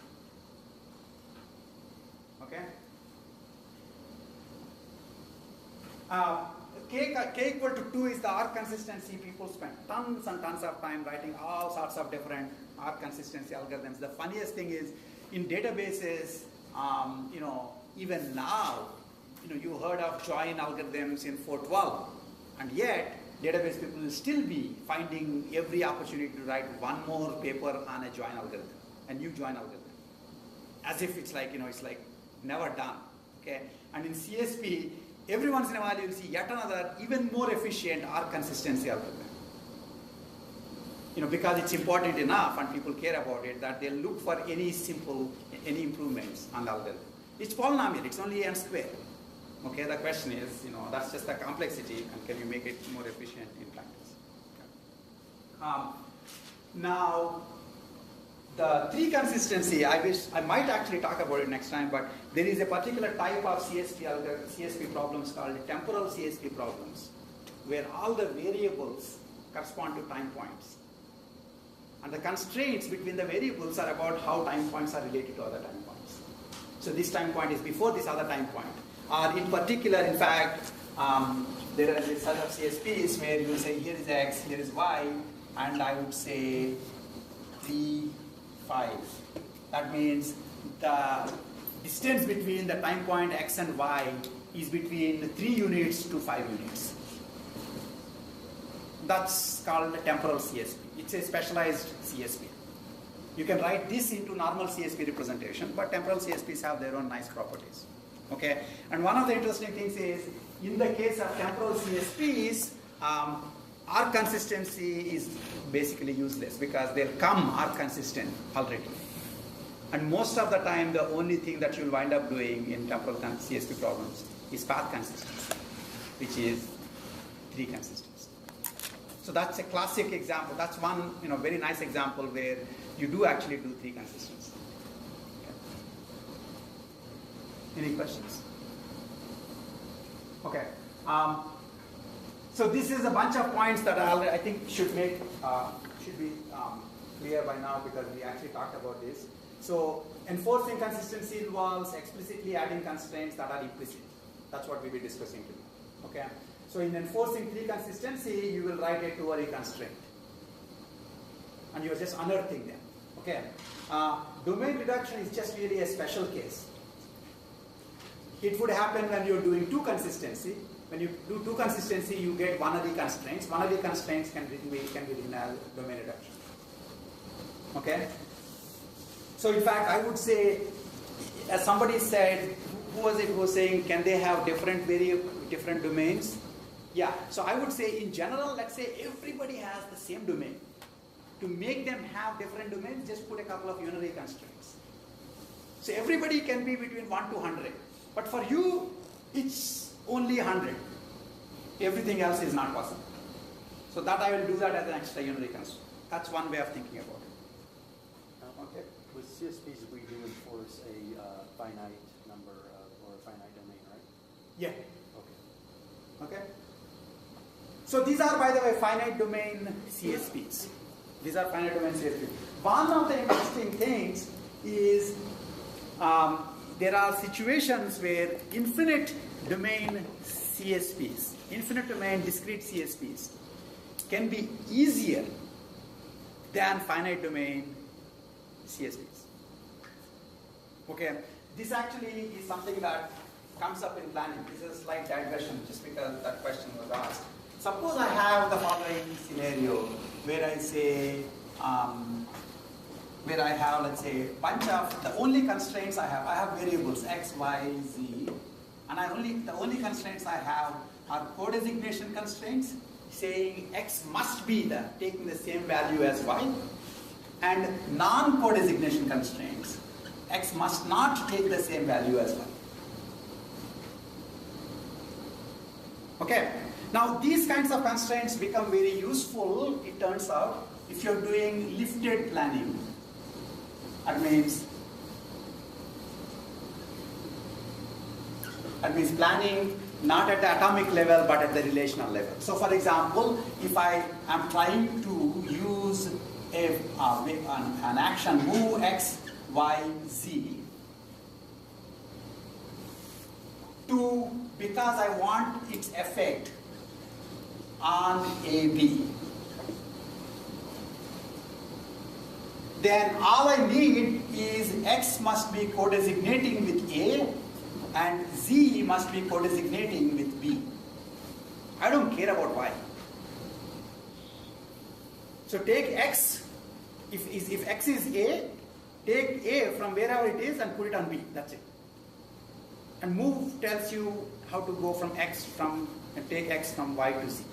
Okay. K equal to 2 is the arc consistency. People spend tons and tons of time writing all sorts of different arc consistency algorithms. The funniest thing is, in databases, even now, you heard of join algorithms in 412, And yet, database people will still be finding every opportunity to write one more paper on a join algorithm, a new join algorithm. As if it's like, it's like never done, okay? And in CSP, every once in a while you'll see yet another even more efficient arc consistency algorithm. Because it's important enough and people care about it that they'll look for any improvements on the algorithm. It's polynomial, it's only n squared. Okay, the question is, that's just the complexity, and can you make it more efficient in practice? Okay. Now, the tree consistency, I might actually talk about it next time, but there is a particular type of CSP problems called temporal CSP problems, where all the variables correspond to time points. And the constraints between the variables are about how time points are related to other time points. So this time point is before this other time point. Or in particular, in fact, there are a set of CSPs where you will say here is x, here is y, and I would say 3, 5. That means the distance between the time point x and y is between 3 units to 5 units. That's called a temporal CSP. It's a specialized CSP. You can write this into normal CSP representation, but temporal CSPs have their own nice properties. Okay, and one of the interesting things is, in the case of temporal CSPs, arc consistency is basically useless because they'll come arc consistent already. And most of the time, the only thing that you'll wind up doing in temporal CSP problems is path consistency, which is tree consistency. So that's a classic example. That's one very nice example where you do actually do tree consistency. Any questions? Okay. So this is a bunch of points that I think should be clear by now because we actually talked about this. So enforcing consistency involves explicitly adding constraints that are implicit. That's what we'll be discussing today. Okay. So in enforcing tree consistency, you will write a two-array constraint, and you're just unearthing them. Okay. Domain reduction is just really a special case. It would happen when you're doing two consistency. When you do two consistency, you get one-array constraints. One-array constraints can be written as domain reduction. Okay? So in fact, I would say, as somebody said, who was it who was saying, can they have different domains? Yeah, so I would say in general, let's say everybody has the same domain. To make them have different domains, just put a couple of unary constraints. So everybody can be between 1 to 100. But for you, it's only 100. Everything else is not possible. So that I will do that as an extra unary constraint. That's one way of thinking about it. Okay. With CSPs, we do enforce a finite number or a finite domain, right? Yeah. Okay. Okay. So these are, by the way, finite domain CSPs. These are finite domain CSPs. One of the interesting things is there are situations where infinite domain CSPs, infinite domain discrete CSPs, can be easier than finite domain CSPs. Okay, this actually is something that comes up in planning. This is a slight digression just because that question was asked. Suppose I have the following scenario where I say, where I have, let's say, a bunch of, the only constraints I have variables x, y, z, and the only constraints I have are co-designation constraints saying x must be taking the same value as y, and non-co-designation constraints, x must not take the same value as y. Okay, now these kinds of constraints become very useful, it turns out, if you're doing lifted planning. That means planning not at the atomic level but at the relational level. So for example, if I am trying to use an action move x, y, z because I want its effect on AB, then all I need is x must be co-designating with A and z must be co-designating with B. I don't care about y. So take x, if x is a, take a from wherever it is and put it on b, that's it. And move tells you how to go from x and take x from y to z.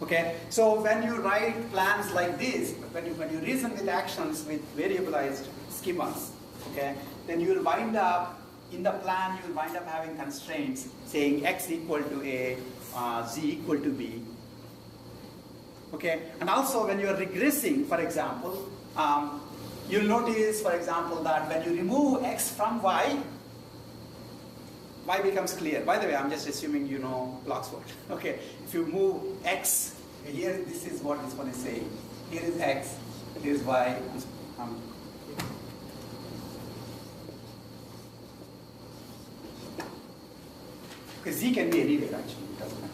Okay, so when you write plans like this, when you reason with actions with variabilized schemas, okay, then you will wind up, in the plan you will wind up having constraints saying x equal to a, z equal to b. Okay, and also when you are regressing, for example, you'll notice, for example, that when you remove x from y, y becomes clear. By the way, I'm just assuming you know Bloch's word. Okay, if you move x, here this is what this one is saying. Here is x, here is y. Okay, z can be anywhere actually, it doesn't matter.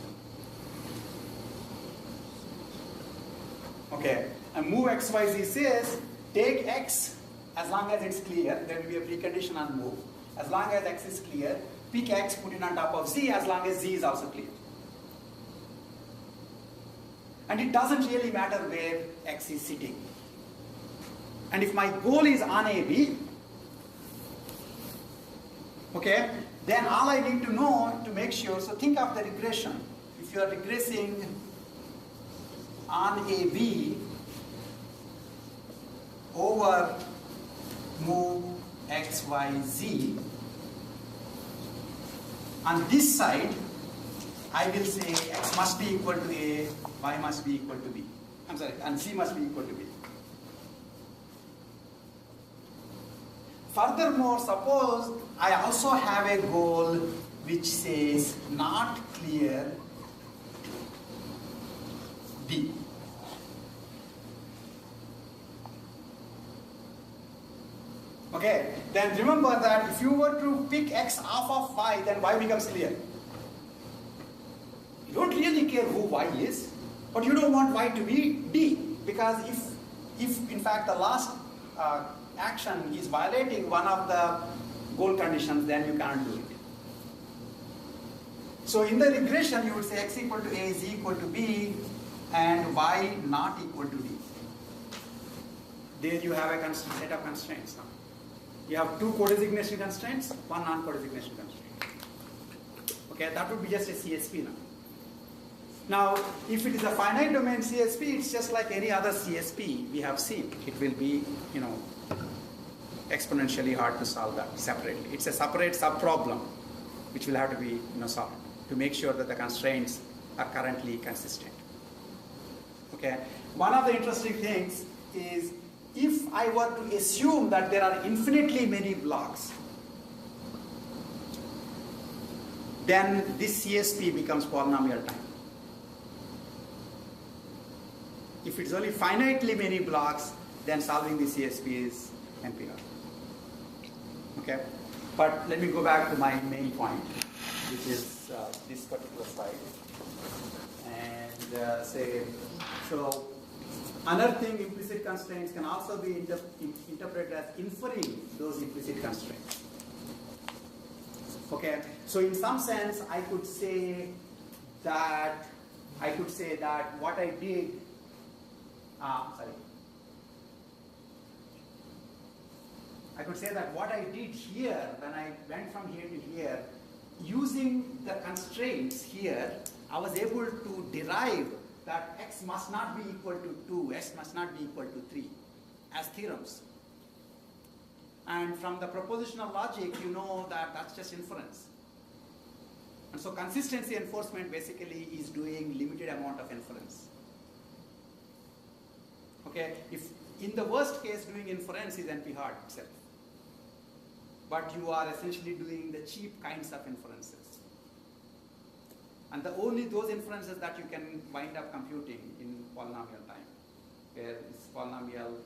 Okay, and move x, y, z says take x as long as it's clear. There will be a precondition on move. As long as x is clear, pick x, put it on top of z as long as z is also clear. And it doesn't really matter where x is sitting. And if my goal is on a b, okay, then all I need to know to make sure, so think of the regression. If you are regressing on a b over move x, y, z, on this side, I will say x must be equal to a, y must be equal to b. I'm sorry, and z must be equal to b. Furthermore, suppose I also have a goal which says not clear d. Okay, then remember that if you were to pick x off of y, then y becomes clear. You don't really care who y is, but you don't want y to be d, because if in fact the last action is violating one of the goal conditions, then you can't do it. So in the regression, you would say x equal to a, z equal to b, and y not equal to d. There you have a set of constraints now. You have two co-designation constraints, one non-co-designation constraint. Okay, that would be just a CSP now. Now, if it is a finite domain CSP, it's just like any other CSP we have seen. It will be, exponentially hard to solve that separately. It's a separate sub-problem which will have to be solved to make sure that the constraints are currently consistent. Okay. One of the interesting things is if I were to assume that there are infinitely many blocks, then this CSP becomes polynomial time. If it's only finitely many blocks, then solving the CSP is NP-hard. Okay, but let me go back to my main point, which is this particular slide, and say, so another thing, implicit constraints can also be interpreted as inferring those implicit constraints. Okay, so in some sense, I could say that what I did. I could say that what I did here, when I went from here to here, using the constraints here, I was able to derive that x must not be equal to 2, x must not be equal to 3 as theorems. And from the propositional logic, you know that that's just inference. And so consistency enforcement basically is doing limited amount of inference. Okay, if in the worst case doing inference is NP-hard itself, but you are essentially doing the cheap kinds of inferences, and only those inferences that you can wind up computing in polynomial time, where it's polynomial.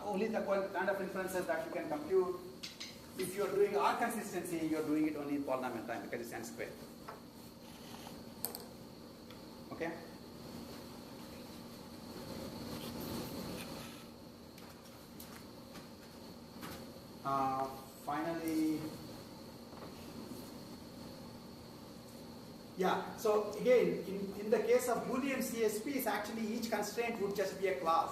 Only the kind of inferences that you can compute. If you are doing R consistency, you are doing it only in polynomial time because it's n squared. Okay. Finally, Yeah, so again, in the case of Boolean CSPs, actually each constraint would just be a class.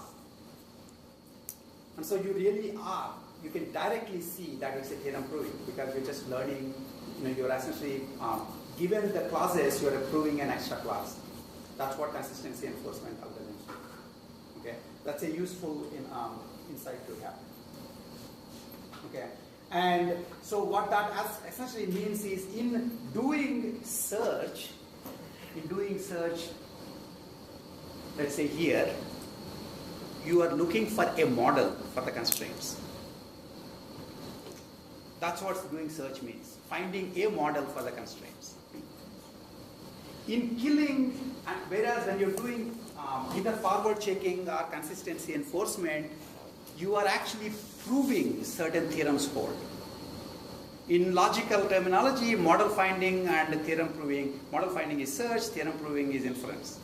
And so you really are, you can directly see that it's a theorem proving because you're just learning, you're essentially, given the clauses, you're proving an extra class. That's what consistency enforcement algorithms do. Okay, that's a useful insight to have. Okay, and so what that essentially means is in doing search, let's say here, you are looking for a model for the constraints. That's what doing search means, finding a model for the constraints. In killing, and whereas when you're doing either forward checking or consistency enforcement, you are actually proving certain theorems hold. In logical terminology, model finding and theorem proving, model finding is search, theorem proving is inference.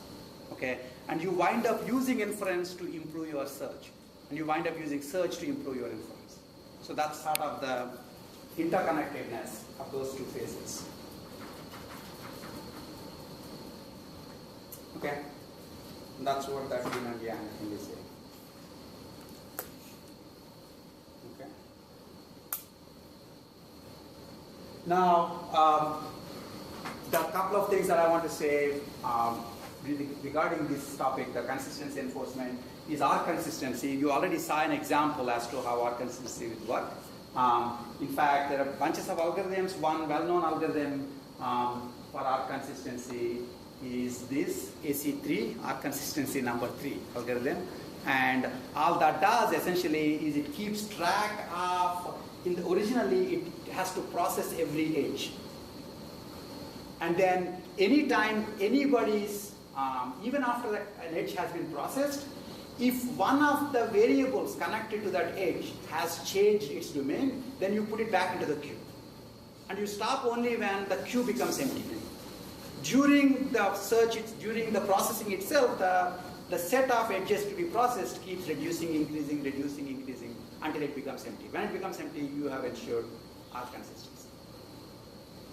Okay, and you wind up using inference to improve your search, and you wind up using search to improve your inference. So that's sort of the interconnectedness of those two phases. Okay, and that's what that yin and yang thing is saying. Okay. Now, there are a couple of things that I want to say regarding this topic, the consistency enforcement, is R consistency. You already saw an example as to how R consistency would work. In fact, there are bunches of algorithms. One well-known algorithm for R consistency is this AC3, R consistency number 3 algorithm. And all that does essentially is it keeps track of, originally it has to process every edge. And then anytime anybody's, even after an edge has been processed, if one of the variables connected to that edge has changed its domain, then you put it back into the queue. And you stop only when the queue becomes empty. During the search, during the processing itself, the set of edges to be processed keeps reducing, increasing, until it becomes empty. When it becomes empty, you have ensured R consistency.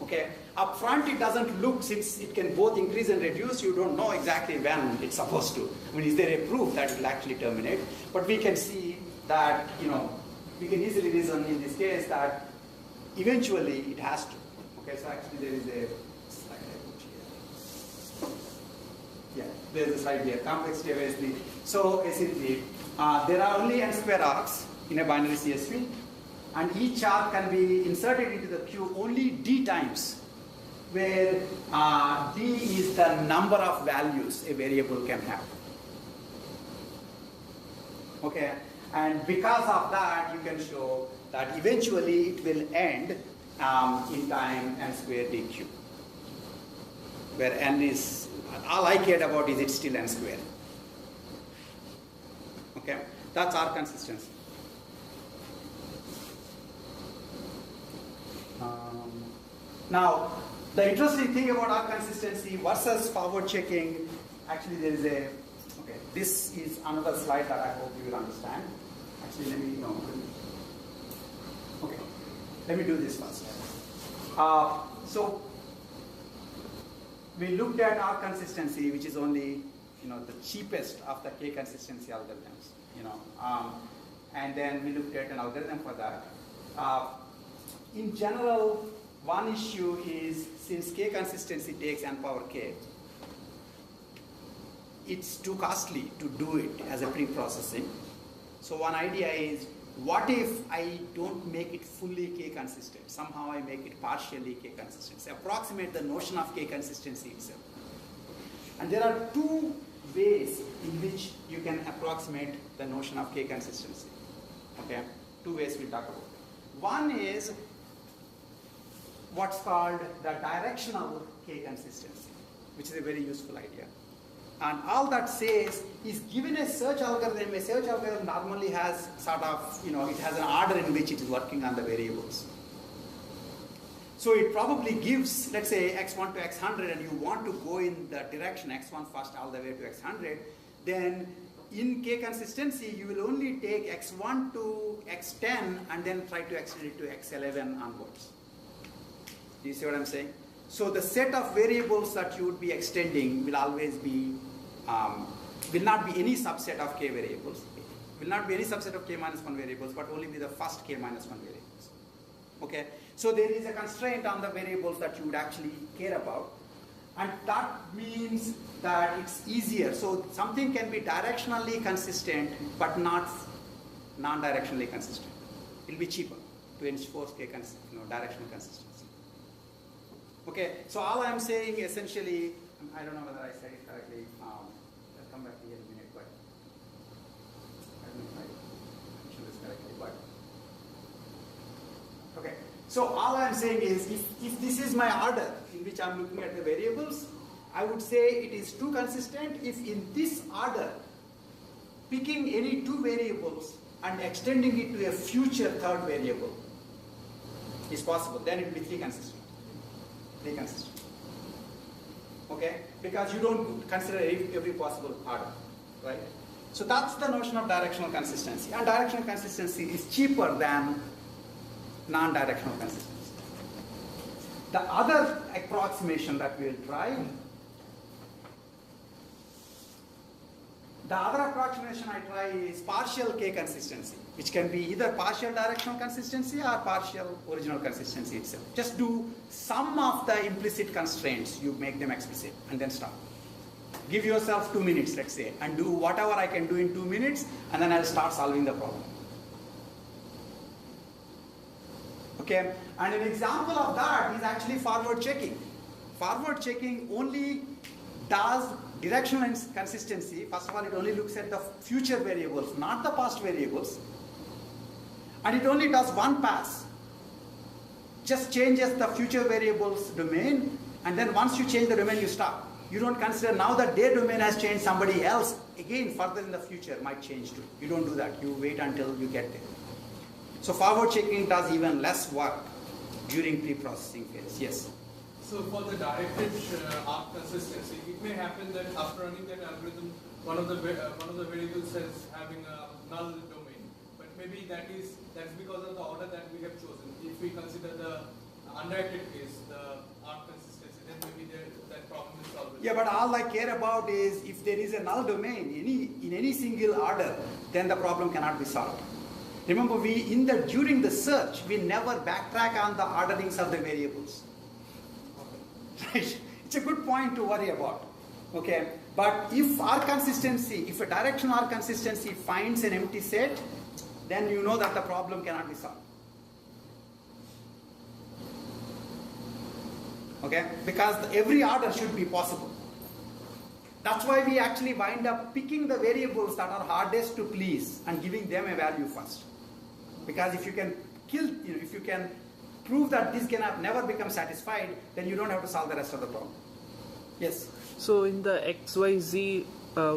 Okay, up front it doesn't look, since it can both increase and reduce, you don't know exactly when it's supposed to. I mean, is there a proof that it will actually terminate? But we can see that, we can easily reason in this case that eventually it has to. Okay, so actually there is a slide I put here. Yeah, there's a slide here, complexity of ASP. So basically, there are only n square arcs in a binary CSP. And each arc can be inserted into the queue only d times, where d is the number of values a variable can have. Okay, and because of that, you can show that eventually it will end in time n square dq, where n is, all I cared about is it's still n square. Okay, that's our consistency. Now, the interesting thing about our consistency versus forward checking, actually there is a, okay, this is another slide that I hope you will understand. Actually, let me do this first. So, we looked at our consistency, which is only, the cheapest of the K consistency algorithms, and then we looked at an algorithm for that. In general, one issue is, since K consistency takes n power k, it's too costly to do it as a pre-processing. So one idea is, what if I don't make it fully K consistent? Somehow I make it partially K consistent. So approximate the notion of K consistency itself. And there are two ways in which you can approximate the notion of K consistency. Okay, two ways we'll talk about. One is what's called the directional K consistency, which is a very useful idea. And all that says is, given a search algorithm normally has sort of, it has an order in which it is working on the variables. So it probably gives, let's say, x1 to x100, and you want to go in the direction x1 first all the way to x100, then in K consistency, you will only take x1 to x10 and then try to extend it to x11 onwards. Do you see what I'm saying? So the set of variables that you would be extending will always be, will not be any subset of k variables. Will not be any subset of k minus 1 variables, but only be the first k minus 1 variables. Okay? So there is a constraint on the variables that you would actually care about. And that means that it's easier. So something can be directionally consistent, but not non-directionally consistent. It will be cheaper to enforce directional consistency. Okay, so all I'm saying essentially, I don't know whether I said it correctly. I'll come back here in a minute, but I don't know if I mentioned this correctly, but okay. So all I'm saying is, if this is my order in which I'm looking at the variables, I would say it is too consistent if in this order, picking any two variables and extending it to a future third variable is possible. Then it will be three consistent. Okay? Because you don't consider every possible order, right? So that's the notion of directional consistency. And directional consistency is cheaper than non-directional consistency. The other approximation that we'll try, is partial k consistency, which can be either partial directional consistency or partial original consistency itself. Just do some of the implicit constraints, you make them explicit, and then stop. Give yourself 2 minutes, let's say, and do whatever I can do in 2 minutes, and then I'll start solving the problem. Okay, and an example of that is actually forward checking. Forward checking only does directional consistency. First of all, it only looks at the future variables, not the past variables. And it only does one pass. Just changes the future variables domain, and then once you change the domain, you stop. You don't consider now that their domain has changed, somebody else, again, further in the future might change too. You don't do that. You wait until you get there. So forward checking does even less work during pre-processing phase. Yes? So for the directed arc consistency, it may happen that after running that algorithm, one of the variables is having a null domain, but maybe that's because of the order that we have chosen. If we consider the undirected case, the arc consistency, then maybe that problem is solved. Yeah, but all I care about is if there is a null domain in any single order, then the problem cannot be solved. Remember, during the search, we never backtrack on the orderings of the variables. Right? It's a good point to worry about. Okay, but if a directional arc consistency finds an empty set, then you know that the problem cannot be solved. Okay, because every order should be possible. That's why we actually wind up picking the variables that are hardest to please and giving them a value first. Because if you can if you can prove that this can never become satisfied, then you don't have to solve the rest of the problem. Yes? So in the XYZ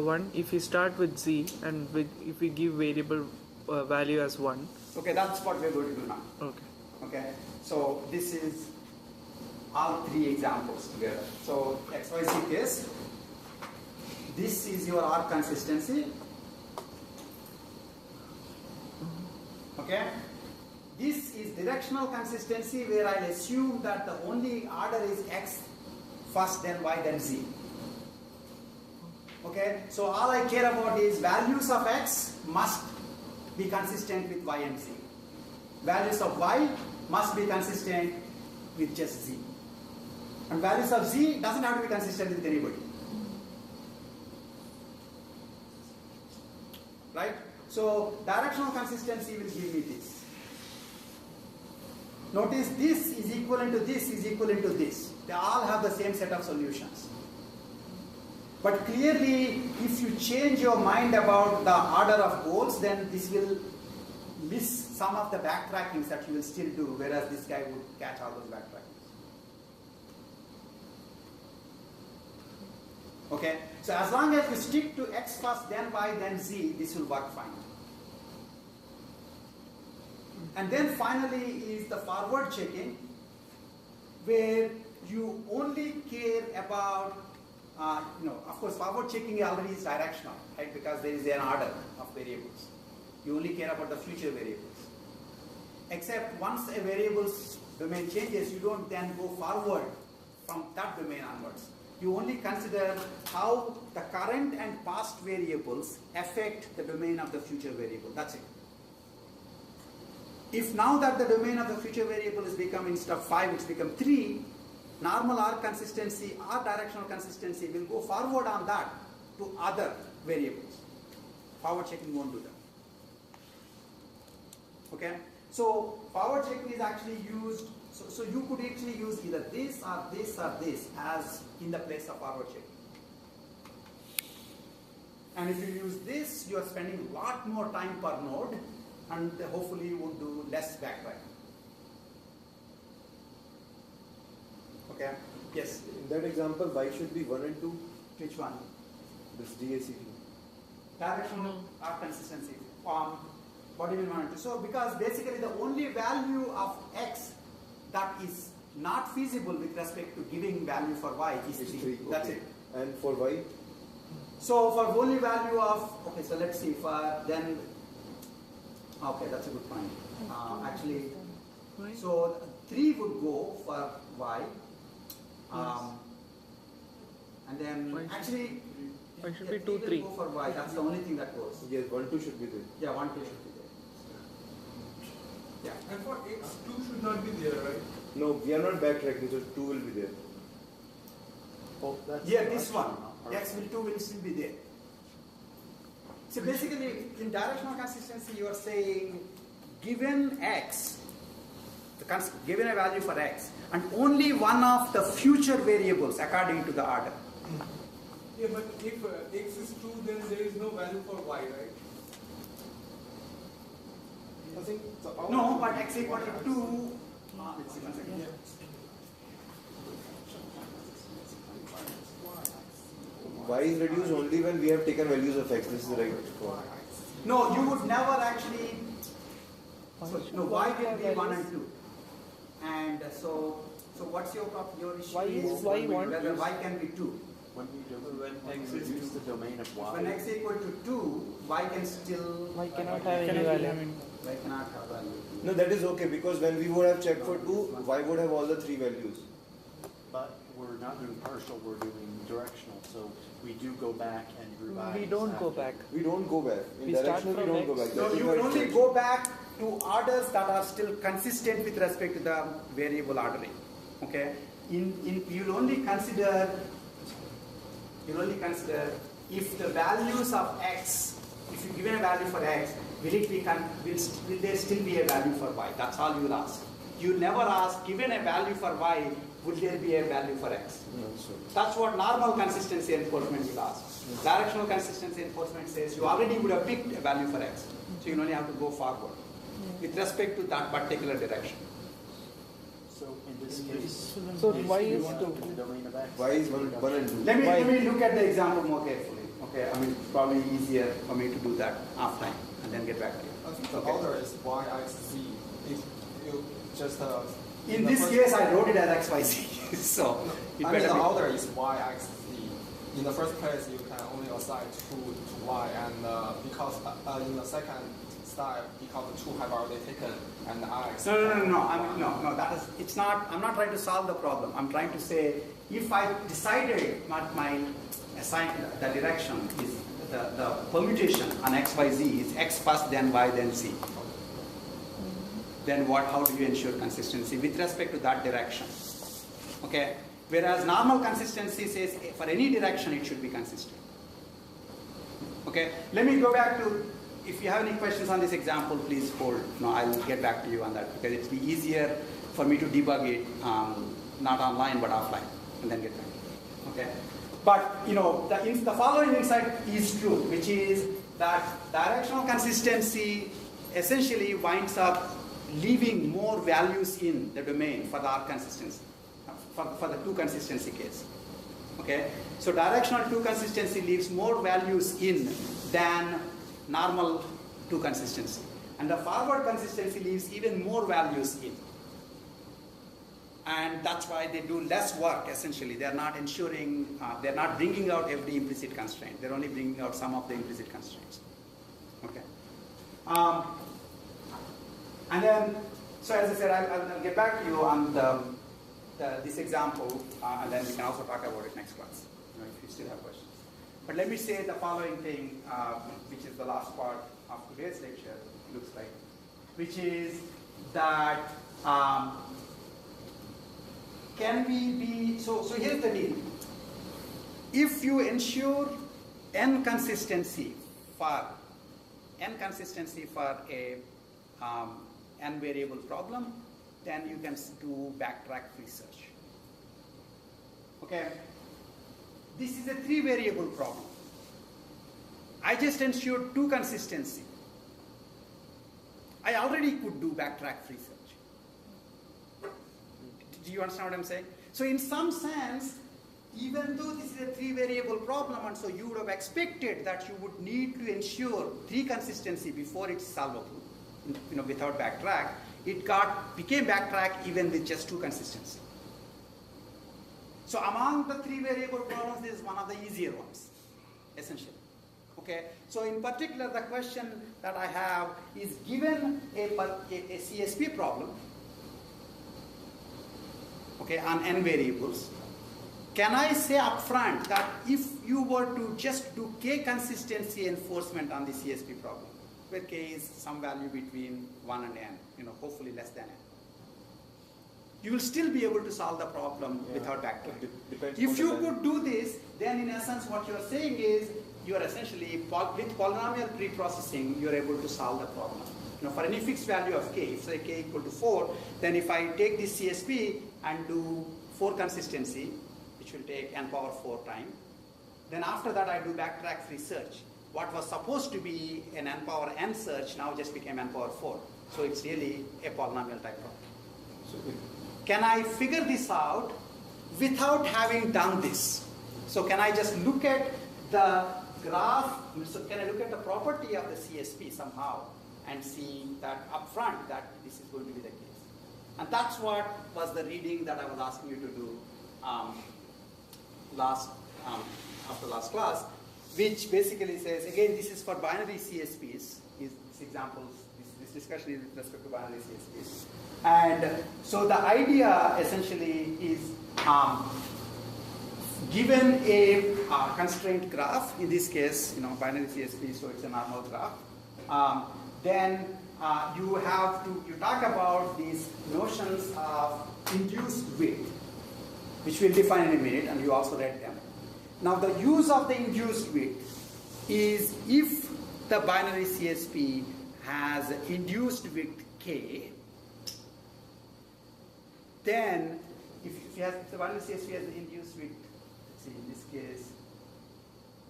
one, if we start with Z and if we give variable value as 1. Okay, that's what we're going to do now. Okay. Okay, so this is all three examples together. So XYZ case, this is your arc consistency. Okay, this is directional consistency where I'll assume that the only order is X first, then Y, then Z. Okay, so all I care about is values of X must be consistent with Y and Z. Values of Y must be consistent with just Z. And values of Z doesn't have to be consistent with anybody. Right? So directional consistency will give me this. Notice this is equivalent to this is equivalent to this. They all have the same set of solutions. But clearly, if you change your mind about the order of goals, then this will miss some of the backtrackings that you will still do, whereas this guy would catch all those backtrackings. Okay? So as long as we stick to X first, then Y, then Z, this will work fine. And then finally is the forward checking, where you only care about, of course, forward checking already is directional, right? Because there is an order of variables. You only care about the future variables. Except once a variable's domain changes, you don't then go forward from that domain onwards. You only consider how the current and past variables affect the domain of the future variable. That's it. If now that the domain of the future variable is become, instead of 5, it's become 3, normal arc consistency or directional consistency will go forward on that to other variables. Forward checking won't do that. Okay? So forward checking is actually used, so you could actually use either this or this or this as in the place of forward checking. And if you use this, you are spending a lot more time per node, and hopefully you would do less backtracking. Okay? Yes? In that example, y should be 1 and 2. Which one? This DACP. Directional arc consistency. What do you mean 1 and 2? So because basically the only value of x that is not feasible with respect to giving value for y is 3. That's it. And for y? So for only value of, okay, so let's see, for then, okay, that's a good point. Actually, so 3 would go for y. And then actually, Why should be 3 2, will 3? go for y. That's the only thing that goes. Yes, 1, 2 should be there. Yeah, 1, 2 should be there. Yeah. And for x, 2 should not be there, right? No, we are not backtracking, so 2 will be there. Well, that's Yeah, this one. Or- X will 2 will still be there. So basically, in directional consistency, you are saying, given x, given a value for x, and only one of the future variables according to the order. Yeah, but if x is 2, then there is no value for y, right? I think No, but x equal to 2. Let's see, one second. Y is reduced only when we have taken values of x. This is the right one. No, you would never actually. So, no, y will be 1 and 2. And so what's your issue? Why is y 1? Whether y can be 2. When you reduce the domain of y, When x equal to 2, y can still. Y cannot have any value. Y cannot have value. No, that is okay because when we would have checked for 2, y would have all the 3 values. but we're not doing partial, we're doing directional. So we do go back and revise. We don't go after. back. We don't go back. In We start directional, we from don't go x. back. No, That is you why will it's only checked. go back to orders that are still consistent with respect to the variable ordering. Okay? You'll only consider if the values of x, if you given a value for x, will there still be a value for y? That's all you will ask. You never ask, given a value for y, would there be a value for x? No, so. That's what normal consistency enforcement will ask. Directional consistency enforcement says you already would have picked a value for x, so you only have to go forward with respect to that particular direction. So in this case, So we y is want 2. the domain of x. Y is 1 and 2. Let Why? me look at the example more carefully. Okay, I mean it's probably easier for me to do that offline and then get back to you. I think the Okay. order is y, x, z. If you just In this case, I wrote it as x, y, z. So it I mean, better the be. order is y, x, z. In the first place, you can only assign 2 to y, and because in the second step, because the 2 have already taken and x. No. I mean, no. That is. It's not. I'm not trying to solve the problem. I'm trying to say if I decided my the direction is the permutation on x, y, z is x first, then y, then z. Then what? How do you ensure consistency with respect to that direction? Okay. Whereas normal consistency says for any direction it should be consistent. Okay. Let me go back to. If you have any questions on this example, please hold. No, I'll get back to you on that because it'll be easier for me to debug it, not online but offline, and then get back to you. Okay. But the following insight is true, which is that directional consistency essentially winds up leaving more values in the domain for the arc consistency, for the 2 consistency case. Okay, so directional 2 consistency leaves more values in than normal 2 consistency, and the forward consistency leaves even more values in. And that's why they do less work, essentially. They're not ensuring, they're not bringing out every implicit constraint. They're only bringing out some of the implicit constraints. Okay. And then, so as I said, I'll get back to you on this example, and then we can also talk about it next class, if you still have questions. But let me say the following thing, which is the last part of today's lecture, looks like, which is that can we be, so here's the deal. If you ensure n consistency for a n variable problem, then you can do backtrack free search. Okay? This is a 3 variable problem. I just ensured 2 consistency. I already could do backtrack free search. Do you understand what I'm saying? So in some sense, even though this is a 3 variable problem, and so you would have expected that you would need to ensure 3 consistency before it's solvable, without backtrack, it became backtrack even with just 2 consistency. So among the 3 variable problems, this is one of the easier ones, essentially. Okay. So in particular, the question that I have is, given a CSP problem, okay, on n variables, can I say upfront that if you were to just do k consistency enforcement on the CSP problem, where k is some value between 1 and n, hopefully less than n, you will still be able to solve the problem without backtrack. If you could do this, then in essence what you are saying is, you are essentially, with polynomial preprocessing, you are able to solve the problem. For any fixed value of k, if say k equal to 4, then if I take this CSP and do 4 consistency, which will take n power 4 time, then after that I do backtrack free search. What was supposed to be an n power n search now just became n power 4. So it's really a polynomial type problem. So can I figure this out without having done this? So can I just look at the graph, so can I look at the property of the CSP somehow and see that upfront that this is going to be the case? And that's what was the reading that I was asking you to do after last class, which basically says, again, this is for binary CSPs. This examples, this discussion is with respect to binary CSPs. And so the idea essentially is, given a constraint graph, in this case, binary CSP, so it's a normal graph, then you talk about these notions of induced width, which we'll define in a minute, and you also read them. Now, the use of the induced width is if the binary CSP has induced width k, then if the binary CSP has the induced width, let's see, in this case,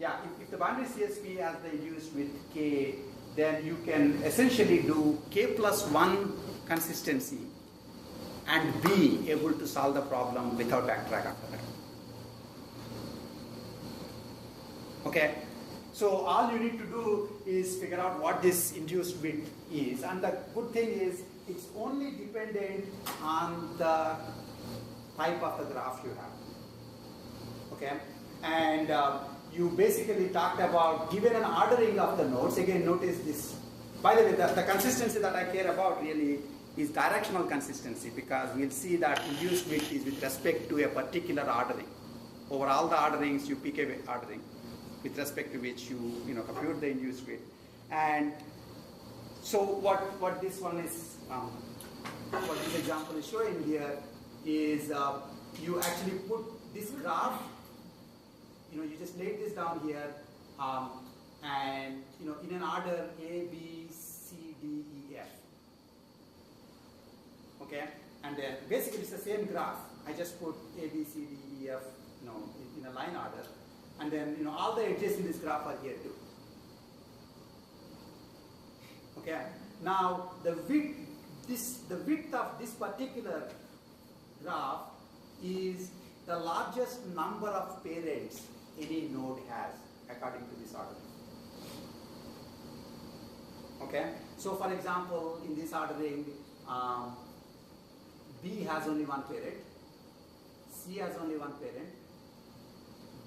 if the binary CSP has the induced width k, then you can essentially do k plus 1 consistency and be able to solve the problem without backtrack after that. Okay, so all you need to do is figure out what this induced width is, and the good thing is it's only dependent on the type of the graph you have. Okay, and you basically talked about, given an ordering of the nodes, again notice this, by the way, the consistency that I care about really is directional consistency, because we'll see that induced width is with respect to a particular ordering. Over all the orderings, you pick a ordering with respect to which you compute the induced width. And so what this one is, what this example is showing here is you actually put this graph, you just lay this down here, and in an order A, B, C, D, E, F. Okay, and then basically it's the same graph. I just put A, B, C, D, E, F, in a line order, and then all the edges in this graph are here too. Okay, now the width of this particular graph is the largest number of parents any node has according to this ordering. Okay, so for example, in this ordering, B has only one parent, C has only one parent,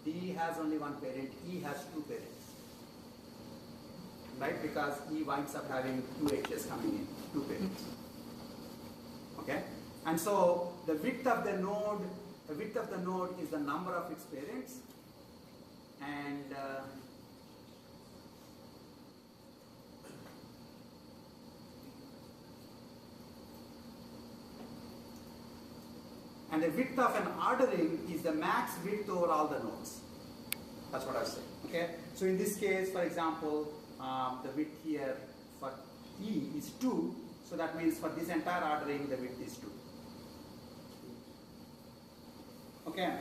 D has only one parent, E has 2 parents. Right, because E winds up having 2 edges coming in, 2 parents. Okay, And so the width of the node is the number of its parents, and the width of an ordering is the max width over all the nodes. That's what I say. Okay. So in this case, for example, the width here for E is 2. So that means for this entire ordering, the width is 2. Okay.